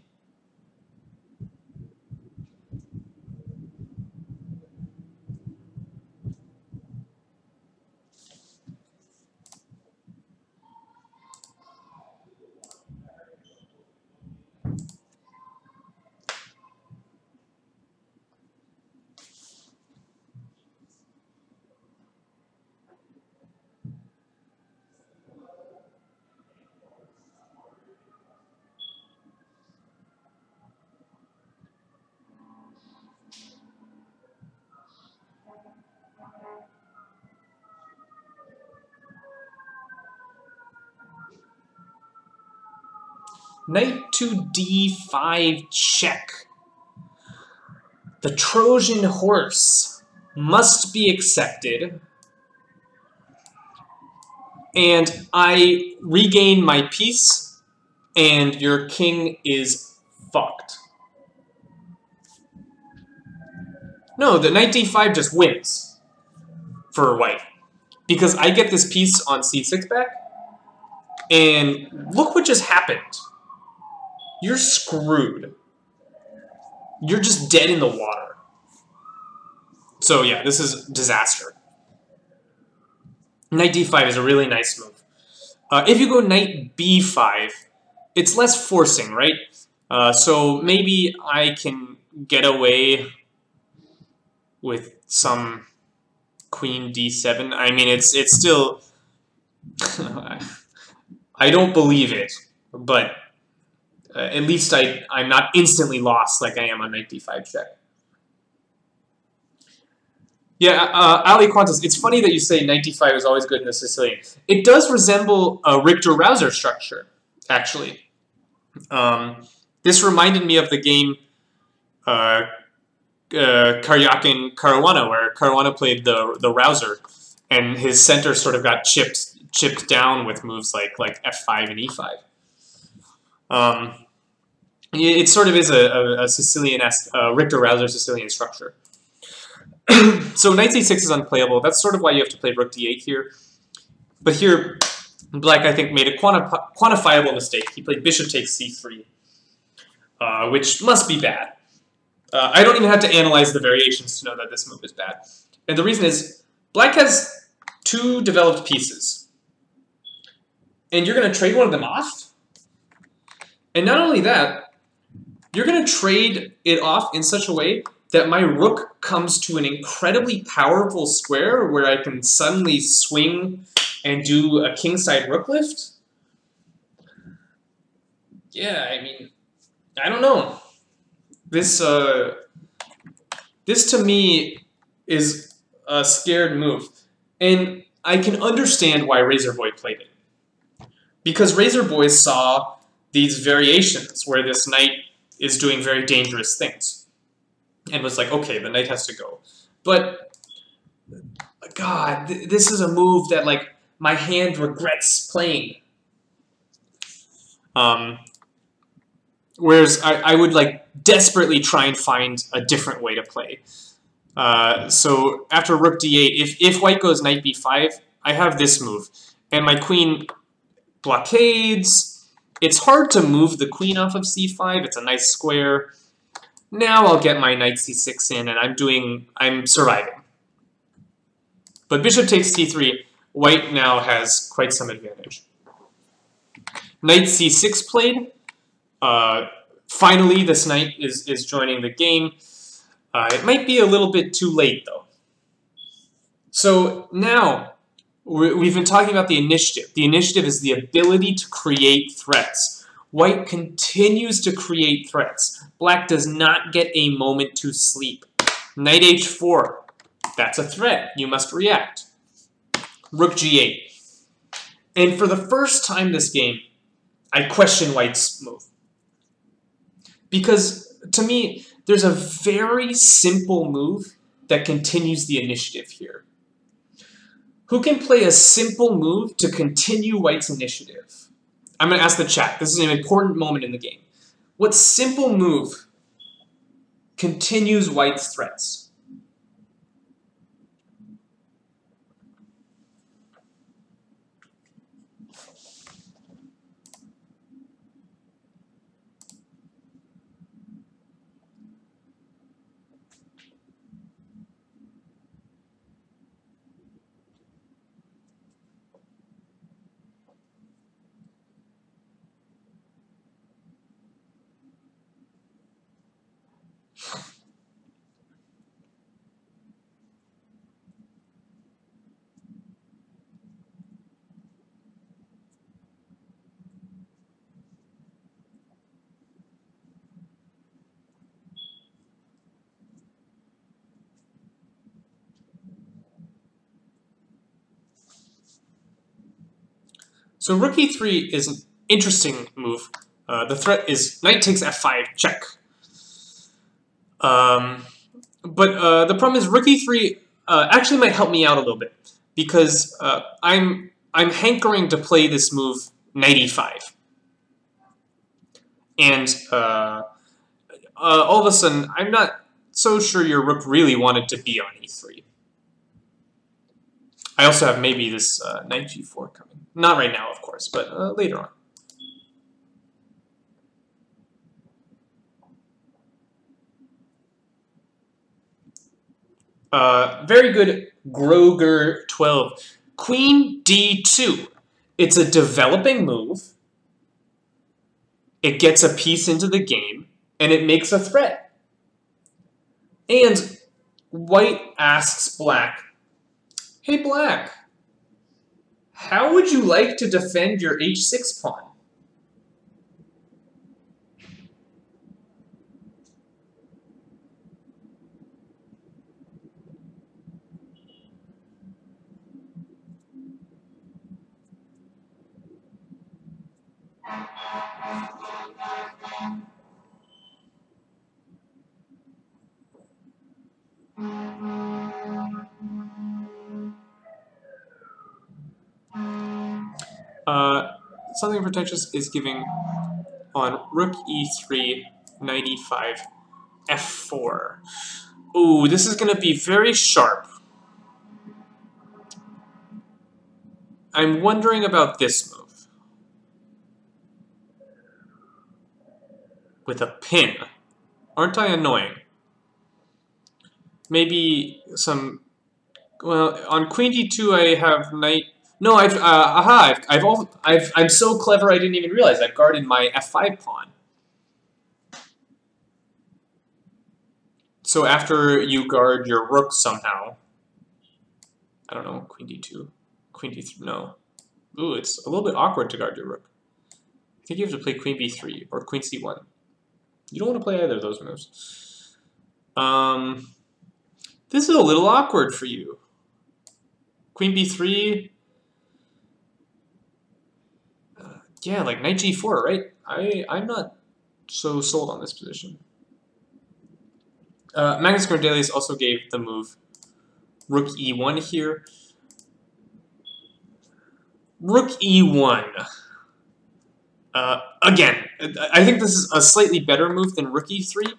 Speaker 1: Knight to d5 check. The Trojan horse must be accepted. And I regain my piece, and your king is fucked. No, the knight d5 just wins for white. Because I get this piece on c6 back, and look what just happened. You're screwed. You're just dead in the water. So yeah, this is disaster. Knight d5 is a really nice move. If you go knight b5, it's less forcing, right? So maybe I can get away with some queen d7. I mean, it's still... I don't believe it, but at least I'm not instantly lost like I am on knight d5 check. Yeah, Ali Qantas, it's funny that you say knight d5 is always good in the Sicilian. It does resemble a Richter-Rauser structure, actually. This reminded me of the game Karyakin-Caruana, where Caruana played the Rauser, and his center sort of got chipped down with moves like f5 and e5. It sort of is a Sicilian-esque, Richter-Rauser Sicilian structure. So knight c6 is unplayable. That's sort of why you have to play rook d8 here. But here, black, I think, made a quantifiable mistake. He played bishop takes c3, which must be bad. I don't even have to analyze the variations to know that this move is bad. And the reason is, black has 2 developed pieces. And you're going to trade one of them off? And not only that, you're going to trade it off in such a way that my rook comes to an incredibly powerful square where I can suddenly swing and do a kingside rook lift? Yeah, I mean, I don't know. This to me is a scared move. And I can understand why Razor Boy played it. Because Razor Boy saw these variations where this knight is doing very dangerous things. And was like, okay, the knight has to go. But, God, this is a move that, like, my hand regrets playing. Whereas I would, like, desperately try and find a different way to play. So after rook d8, if white goes knight b5, I have this move. And my queen blockades. It's hard to move the queen off of c5. It's a nice square. Now I'll get my knight c6 in, and I'm surviving. But bishop takes c3. White now has quite some advantage. Knight c6 played. Finally, this knight is joining the game. It might be a little bit too late, though. So now, we've been talking about the initiative. The initiative is the ability to create threats. White continues to create threats. Black does not get a moment to sleep. Knight h4. That's a threat. You must react. Rook g8. And for the first time this game, I question White's move. Because, to me, there's a very simple move that continues the initiative here. Who can play a simple move to continue White's initiative? I'm going to ask the chat. This is an important moment in the game. What simple move continues White's threats? So rook e3 is an interesting move. The threat is knight takes f5, check. But the problem is rook e3 actually might help me out a little bit because I'm hankering to play this move knight e5, and all of a sudden I'm not so sure your rook really wanted to be on e3. I also have maybe this knight g4 coming. Not right now, of course, but later on. Very good, Groger12. Queen d2. It's a developing move. It gets a piece into the game, and it makes a threat. And White asks Black, hey, Black, how would you like to defend your h6 pawn? Something pretentious is giving on rook e3, knight e5, f4. Ooh, this is going to be very sharp. I'm wondering about this move. With a pin. Aren't I annoying? Maybe some... Well, on queen d2 I have knight... No, I'm so clever I didn't even realize I've guarded my f5 pawn. So after you guard your rook somehow, I don't know, queen d2, queen d3, no. Ooh, it's a little bit awkward to guard your rook. I think you have to play queen b3 or queen c1. You don't want to play either of those moves. This is a little awkward for you. Queen b3. Yeah, like knight g4, right? I'm not so sold on this position. Magnus Cordelius also gave the move rook e1 here. Rook e1. Again, I think this is a slightly better move than rook e3.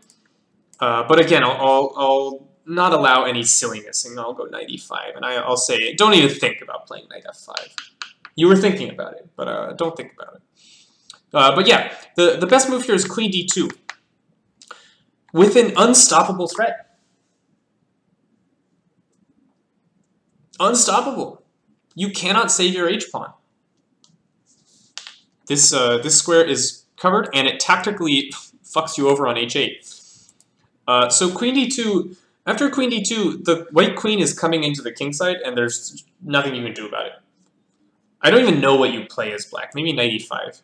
Speaker 1: But again, I'll not allow any silliness, and I'll go knight e5. And I'll say, don't even think about playing knight f5. You were thinking about it, but don't think about it. But yeah, the best move here is queen d2. With an unstoppable threat. Unstoppable. You cannot save your h-pawn. This square is covered, and it tactically fucks you over on h8. So queen d2, after queen d2, the white queen is coming into the king side, and there's nothing you can do about it. I don't even know what you play as black. Maybe knight e5.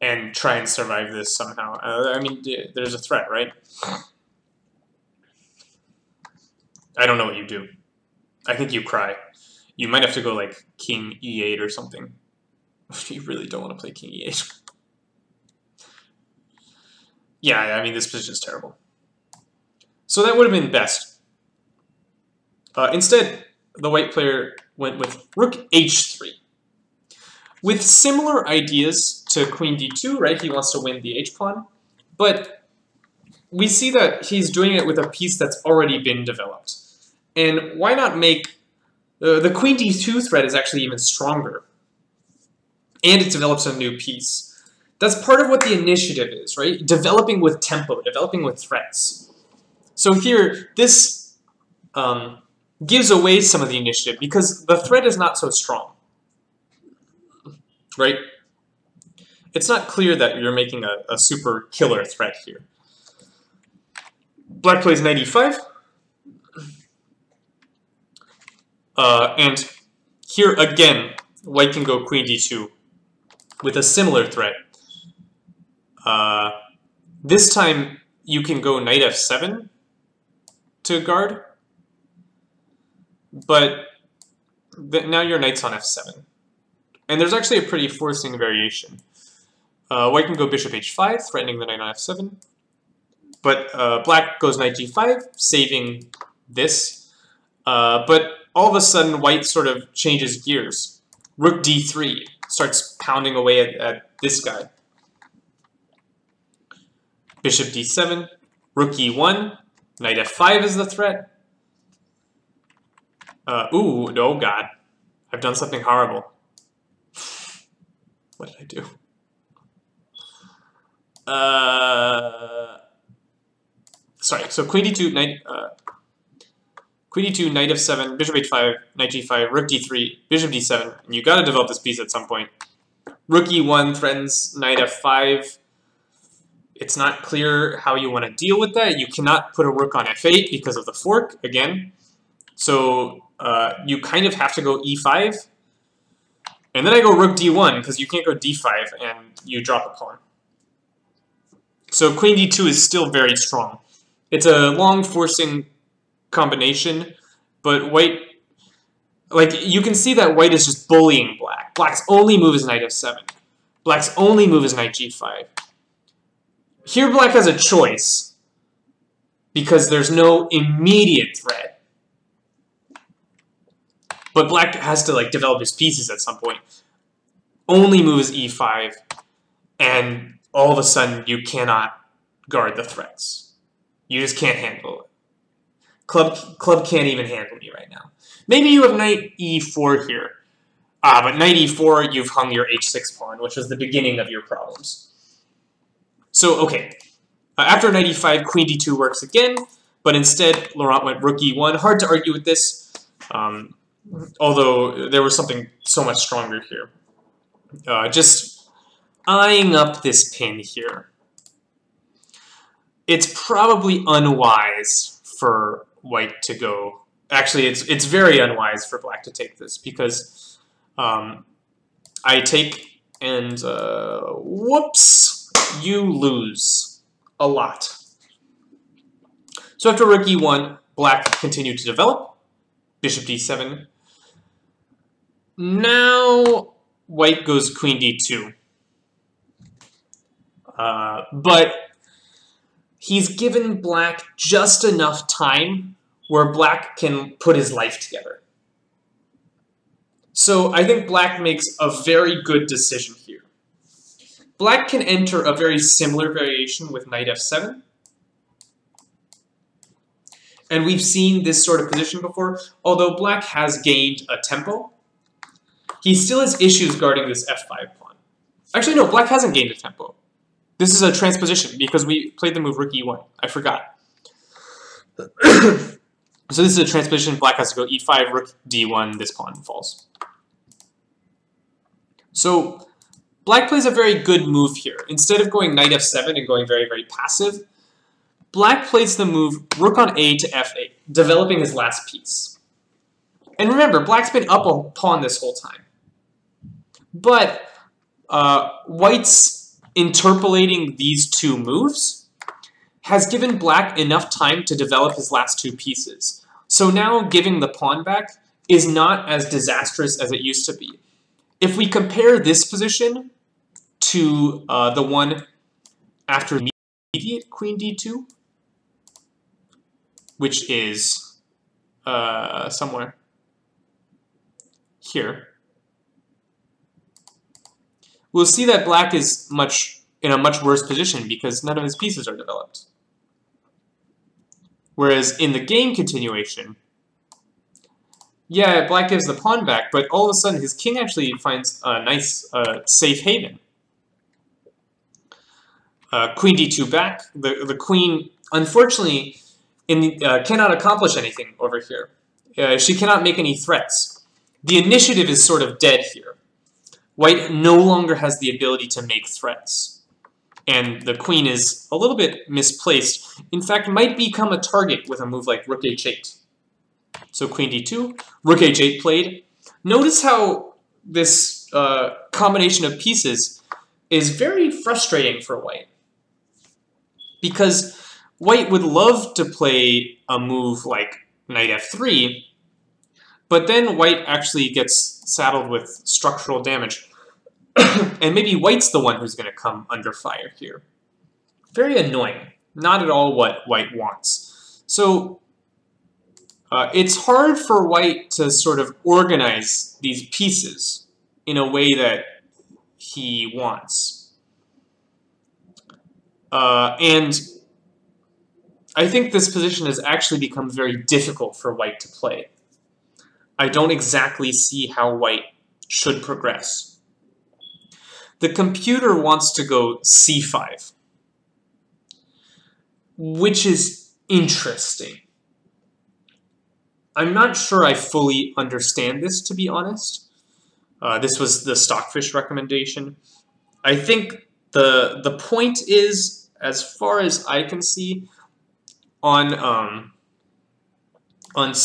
Speaker 1: And try and survive this somehow. I mean, there's a threat, right? I don't know what you do. I think you cry. You might have to go like king e8 or something. You really don't want to play king e8. Yeah, I mean, this position is terrible. So that would have been best. Instead, the white player went with rook h3. With similar ideas to queen d2, right? He wants to win the h-pawn. But we see that he's doing it with a piece that's already been developed. And why not make... the queen d2 threat is actually even stronger. And it develops a new piece. That's part of what the initiative is, right? Developing with tempo, developing with threats. So here, this gives away some of the initiative because the threat is not so strong. Right? It's not clear that you're making a super killer threat here. Black plays knight e5. And here again, white can go queen d2 with a similar threat. This time you can go knight f7 to guard. But now your knight's on f7. And there's actually a pretty forcing variation. White can go bishop h5, threatening the knight on f7. But black goes knight g5, saving this. But all of a sudden, white sort of changes gears. Rook d3 starts pounding away at this guy. Bishop d7, rook e1, knight f5 is the threat. Ooh, oh god. I've done something horrible. What did I do? Sorry, so queen d2, knight f7, bishop h5, knight g5, rook d3, bishop d7, and you gotta develop this piece at some point. Rook e1 threatens knight f5. It's not clear how you want to deal with that. You cannot put a rook on f8 because of the fork, again. So you kind of have to go e5. And then I go rook d1 because you can't go d5 and you drop a pawn. So queen d2 is still very strong. It's a long forcing combination, but white, like you can see that white is just bullying black. Black's only move is knight f7. Black's only move is knight g5. Here black has a choice because there's no immediate threat. But black has to like develop his pieces at some point. Only move is e5, and all of a sudden you cannot guard the threats. You just can't handle it. Club can't even handle me right now. Maybe you have knight e4 here. But knight e4, you've hung your h6 pawn, which was the beginning of your problems. So, okay. After knight e5, queen d2 works again, but instead Laurent went rook e1. Hard to argue with this, although there was something so much stronger here. Just eyeing up this pin here. It's probably unwise for white to go. Actually, it's very unwise for black to take this because I take and whoops, you lose a lot. So after rook e1, black continued to develop. Bishop d7. Now white goes queen d2. But he's given black just enough time where black can put his life together. So I think black makes a very good decision here. Black can enter a very similar variation with knight f7. And we've seen this sort of position before. Although black has gained a tempo, he still has issues guarding this f5 pawn. Actually, no, black hasn't gained a tempo. This is a transposition because we played the move rook e1. I forgot. So this is a transposition. Black has to go e5, rook d1, this pawn falls. So black plays a very good move here. Instead of going knight f7 and going very, very passive, black plays the move rook on a to f8, developing his last piece. And remember, black's been up a pawn this whole time. But white's interpolating these two moves has given black enough time to develop his last two pieces. So now giving the pawn back is not as disastrous as it used to be. If we compare this position to the one after immediate queen d2, which is somewhere here, we'll see that black is in a much worse position because none of his pieces are developed. Whereas in the game continuation, yeah, black gives the pawn back, but all of a sudden his king actually finds a nice safe haven. Queen d2 back. The queen, unfortunately, cannot accomplish anything over here. She cannot make any threats. The initiative is sort of dead here. White no longer has the ability to make threats. And the queen is a little bit misplaced. In fact, might become a target with a move like rook h8. So queen d2, rook h8 played. Notice how this combination of pieces is very frustrating for white. Because white would love to play a move like knight f3, but then white actually gets saddled with structural damage. And maybe white's the one who's going to come under fire here. Very annoying. Not at all what white wants. So it's hard for white to sort of organize these pieces in a way that he wants. And I think this position has actually become very difficult for white to play. I don't exactly see how white should progress. The computer wants to go c5, which is interesting. I'm not sure I fully understand this, to be honest. This was the Stockfish recommendation. I think the point is, as far as I can see, on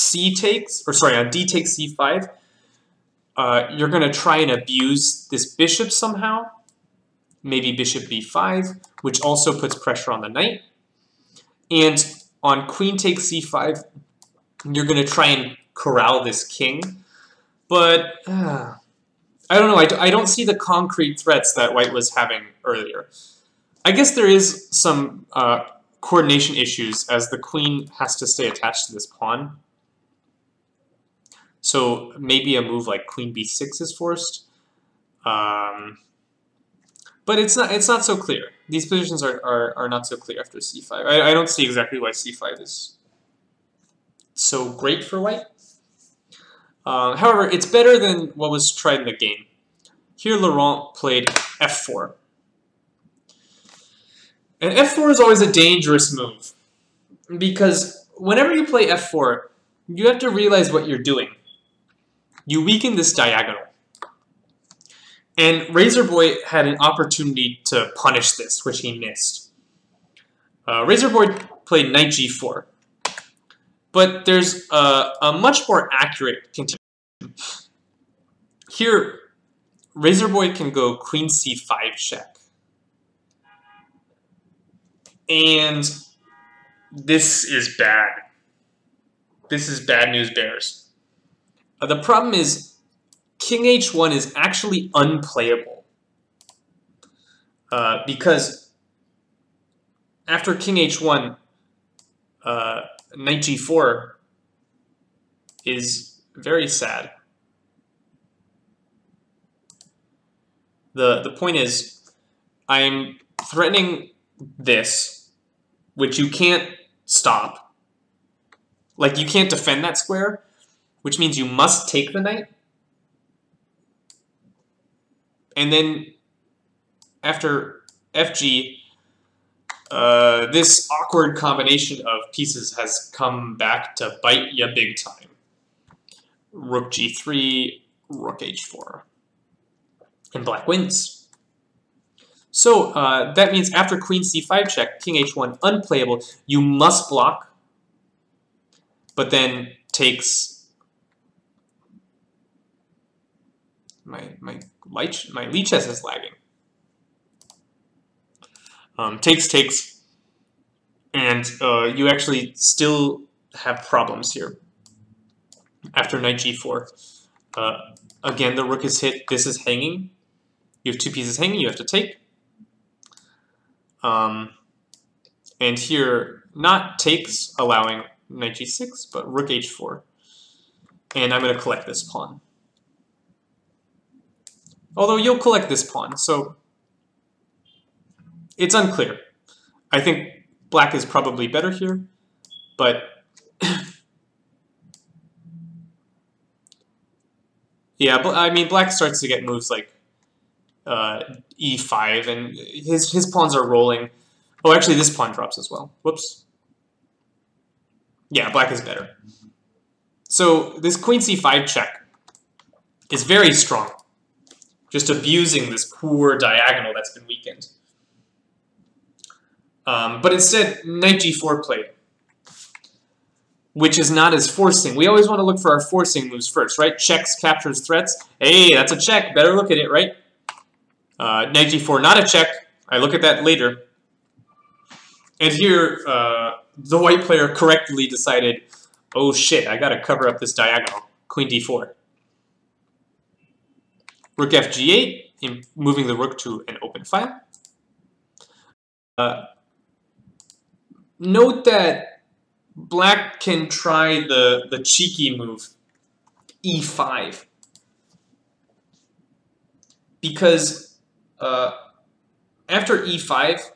Speaker 1: D takes c5, you're going to try and abuse this bishop somehow. Maybe bishop b5, which also puts pressure on the knight. And on queen takes c5, you're going to try and corral this king. But I don't know. I don't see the concrete threats that white was having earlier. I guess there is some coordination issues as the queen has to stay attached to this pawn. So maybe a move like queen b6 is forced. But it's not so clear. These positions are not so clear after c5. I don't see exactly why c5 is so great for white. However, it's better than what was tried in the game. Here Laurent played f4. And f4 is always a dangerous move, because whenever you play f4, you have to realize what you're doing. You weaken this diagonal. And Razor Boy had an opportunity to punish this, which he missed. Razor Boy played knight g4. But there's a much more accurate continuation. Here, Razor Boy can go queen c5 check. And this is bad. This is bad news bears. The problem is king h1 is actually unplayable. Because after king h1, knight g4 is very sad. The point is, I'm threatening this, which you can't stop. Like, you can't defend that square, which means you must take the knight. And then after fg, this awkward combination of pieces has come back to bite ya big time. Rook g3, rook h4. And black wins. So that means after queen c5 check, king h1 unplayable, you must block, but then takes my Lichess is lagging. Takes, and you actually still have problems here. After knight g4, again the rook is hit. This is hanging. You have two pieces hanging. You have to take. And here, not takes, allowing knight g6, but rook h4. And I'm going to collect this pawn. Although you'll collect this pawn, so it's unclear. I think black is probably better here, but yeah, I mean, black starts to get moves like e5, and his pawns are rolling. Oh, actually, this pawn drops as well. Whoops. Yeah, black is better. So this queen c5 check is very strong, just abusing this poor diagonal that's been weakened. But instead, knight g4 played, which is not as forcing. We always want to look for our forcing moves first, right? Checks, captures, threats. Hey, that's a check. Better look at it, right? Knight g4, not a check. I look at that later. And here, the white player correctly decided, oh shit, I gotta cover up this diagonal. Queen d4. Rook fg8, moving the rook to an open file. Note that black can try the cheeky move, e5. Because after e5,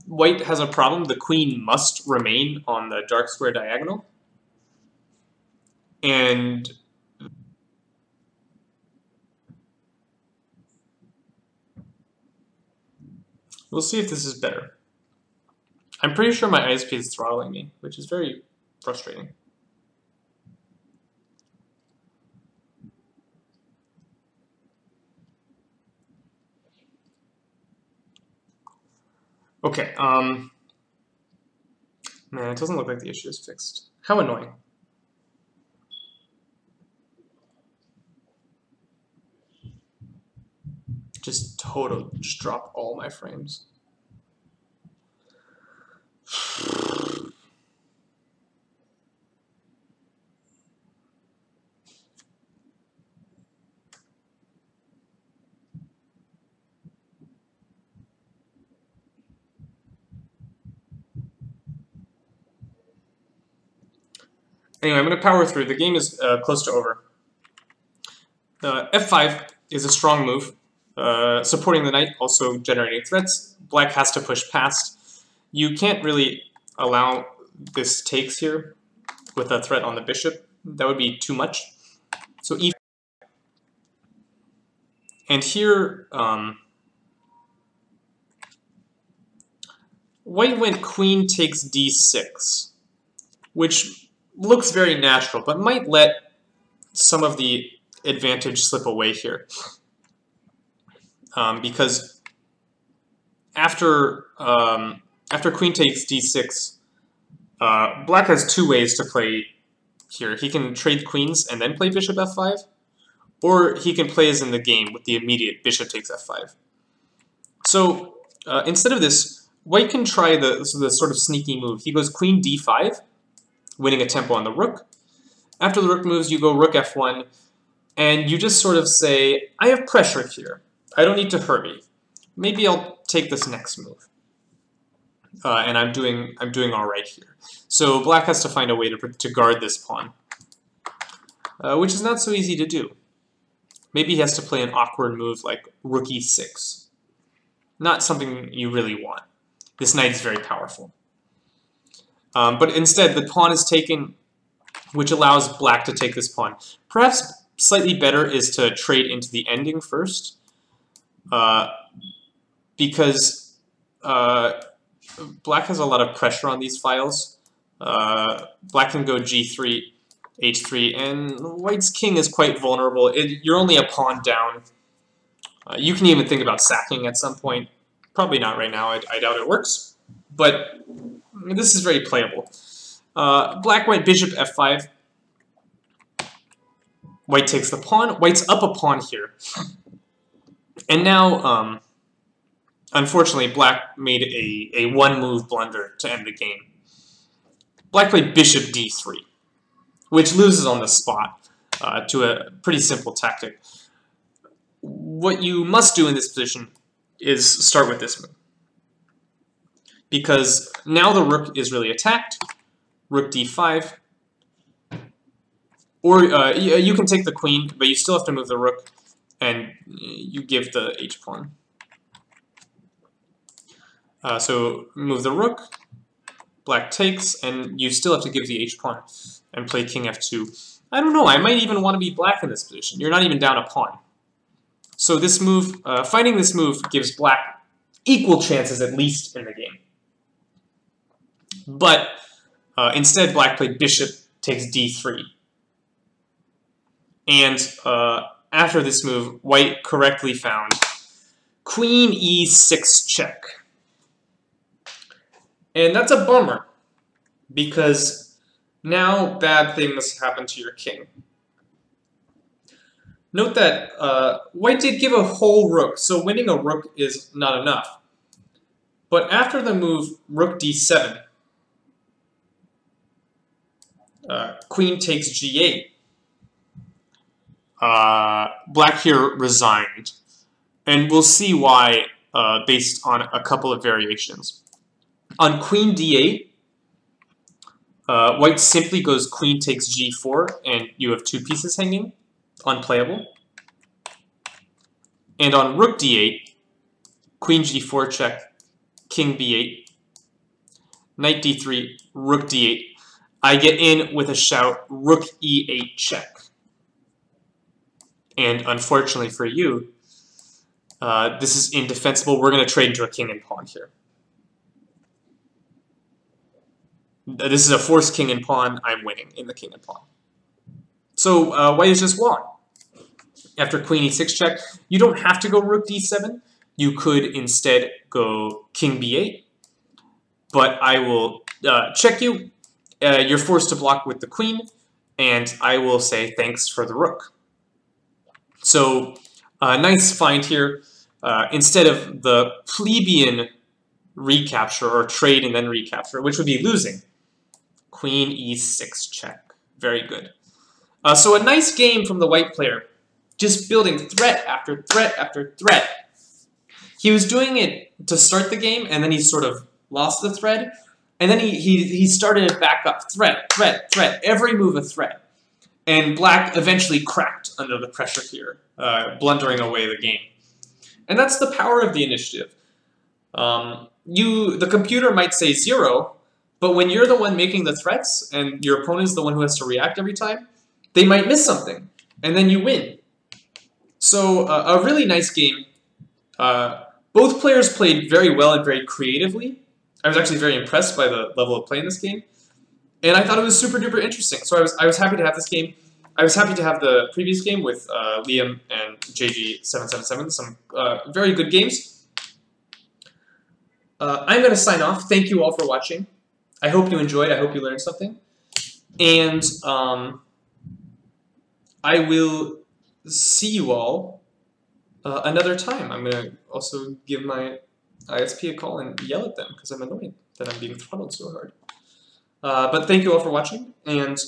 Speaker 1: white has a problem. The queen must remain on the dark square diagonal. And we'll see if this is better. I'm pretty sure my ISP is throttling me, which is very frustrating. Okay, man, it doesn't look like the issue is fixed. How annoying. Just drop all my frames. Anyway, I'm going to power through. The game is close to over. F5 is a strong move. supporting the knight, also generating threats. Black has to push past. You can't really allow this takes here with a threat on the bishop. That would be too much. So e. And here, white went queen takes d6, which looks very natural, but might let some of the advantage slip away here. Because after queen takes d6, black has two ways to play here. He can trade queens and then play bishop f5, or he can play as in the game with the immediate bishop takes f5. So instead of this, white can try the sort of sneaky move. He goes queen d5, winning a tempo on the rook. After the rook moves, you go rook f1, and you just sort of say, I have pressure here. I don't need to hurry. Maybe I'll take this next move. And I'm doing all right here. So black has to find a way to guard this pawn, which is not so easy to do. Maybe he has to play an awkward move like rook e6. Not something you really want. This knight is very powerful. But instead, the pawn is taken, which allows black to take this pawn. Perhaps slightly better is to trade into the ending first, because black has a lot of pressure on these files. Black can go g3, h3, and white's king is quite vulnerable. You're only a pawn down. You can even think about sacking at some point. Probably not right now. I doubt it works. But this is very playable. Black went bishop f5. White takes the pawn. White's up a pawn here. And now, unfortunately, black made a one-move blunder to end the game. Black played bishop d3, which loses on the spot to a pretty simple tactic. What you must do in this position is start with this move. Because now the rook is really attacked. Rook d5. Or you can take the queen, but you still have to move the rook, and you give the h-pawn. So move the rook, black takes, and you still have to give the h-pawn and play king f2. I don't know, I might even want to be black in this position. You're not even down a pawn. So this move, fighting this move gives black equal chances at least in the game. But instead, black played bishop takes d3. And after this move, white correctly found queen e6 check. And that's a bummer, because now bad things happen to your king. Note that white did give a whole rook, so winning a rook is not enough. But after the move rook d7, queen takes g8, black here resigned. And we'll see why based on a couple of variations. On queen d8, white simply goes queen takes g4, and you have two pieces hanging, unplayable. And on rook d8, queen g4 check, king b8, knight d3, rook d8. I get in with a shout, rook e8 check. And unfortunately for you, this is indefensible. We're going to trade into a king and pawn here. This is a forced king and pawn. I'm winning in the king and pawn. So white is just won. After queen e6 check, you don't have to go rook d7. You could instead go king b8. But I will check you. You're forced to block with the queen, and I will say thanks for the rook. So nice find here. Instead of the plebeian recapture or trade and then recapture, which would be losing, queen e6 check. Very good. So a nice game from the white player, just building threat after threat after threat. He was doing it to start the game, and then he sort of lost the thread, and then he started it back up. Threat, threat, threat. Every move a threat. And black eventually cracked under the pressure here, blundering away the game. And that's the power of the initiative. The computer might say 0, but when you're the one making the threats and your opponent's the one who has to react every time, they might miss something, and then you win. So a really nice game. Both players played very well and very creatively. I was actually very impressed by the level of play in this game. And I thought it was super duper interesting. So I was happy to have this game. I was happy to have the previous game with Liam and JG777. Some very good games. I'm going to sign off. Thank you all for watching. I hope you enjoyed. I hope you learned something. And I will see you all another time. I'm going to also give my ISP a call and yell at them because I'm annoyed that I'm being throttled so hard. But thank you all for watching, and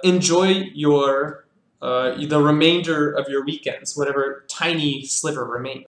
Speaker 1: enjoy your the remainder of your weekends, whatever tiny sliver remains.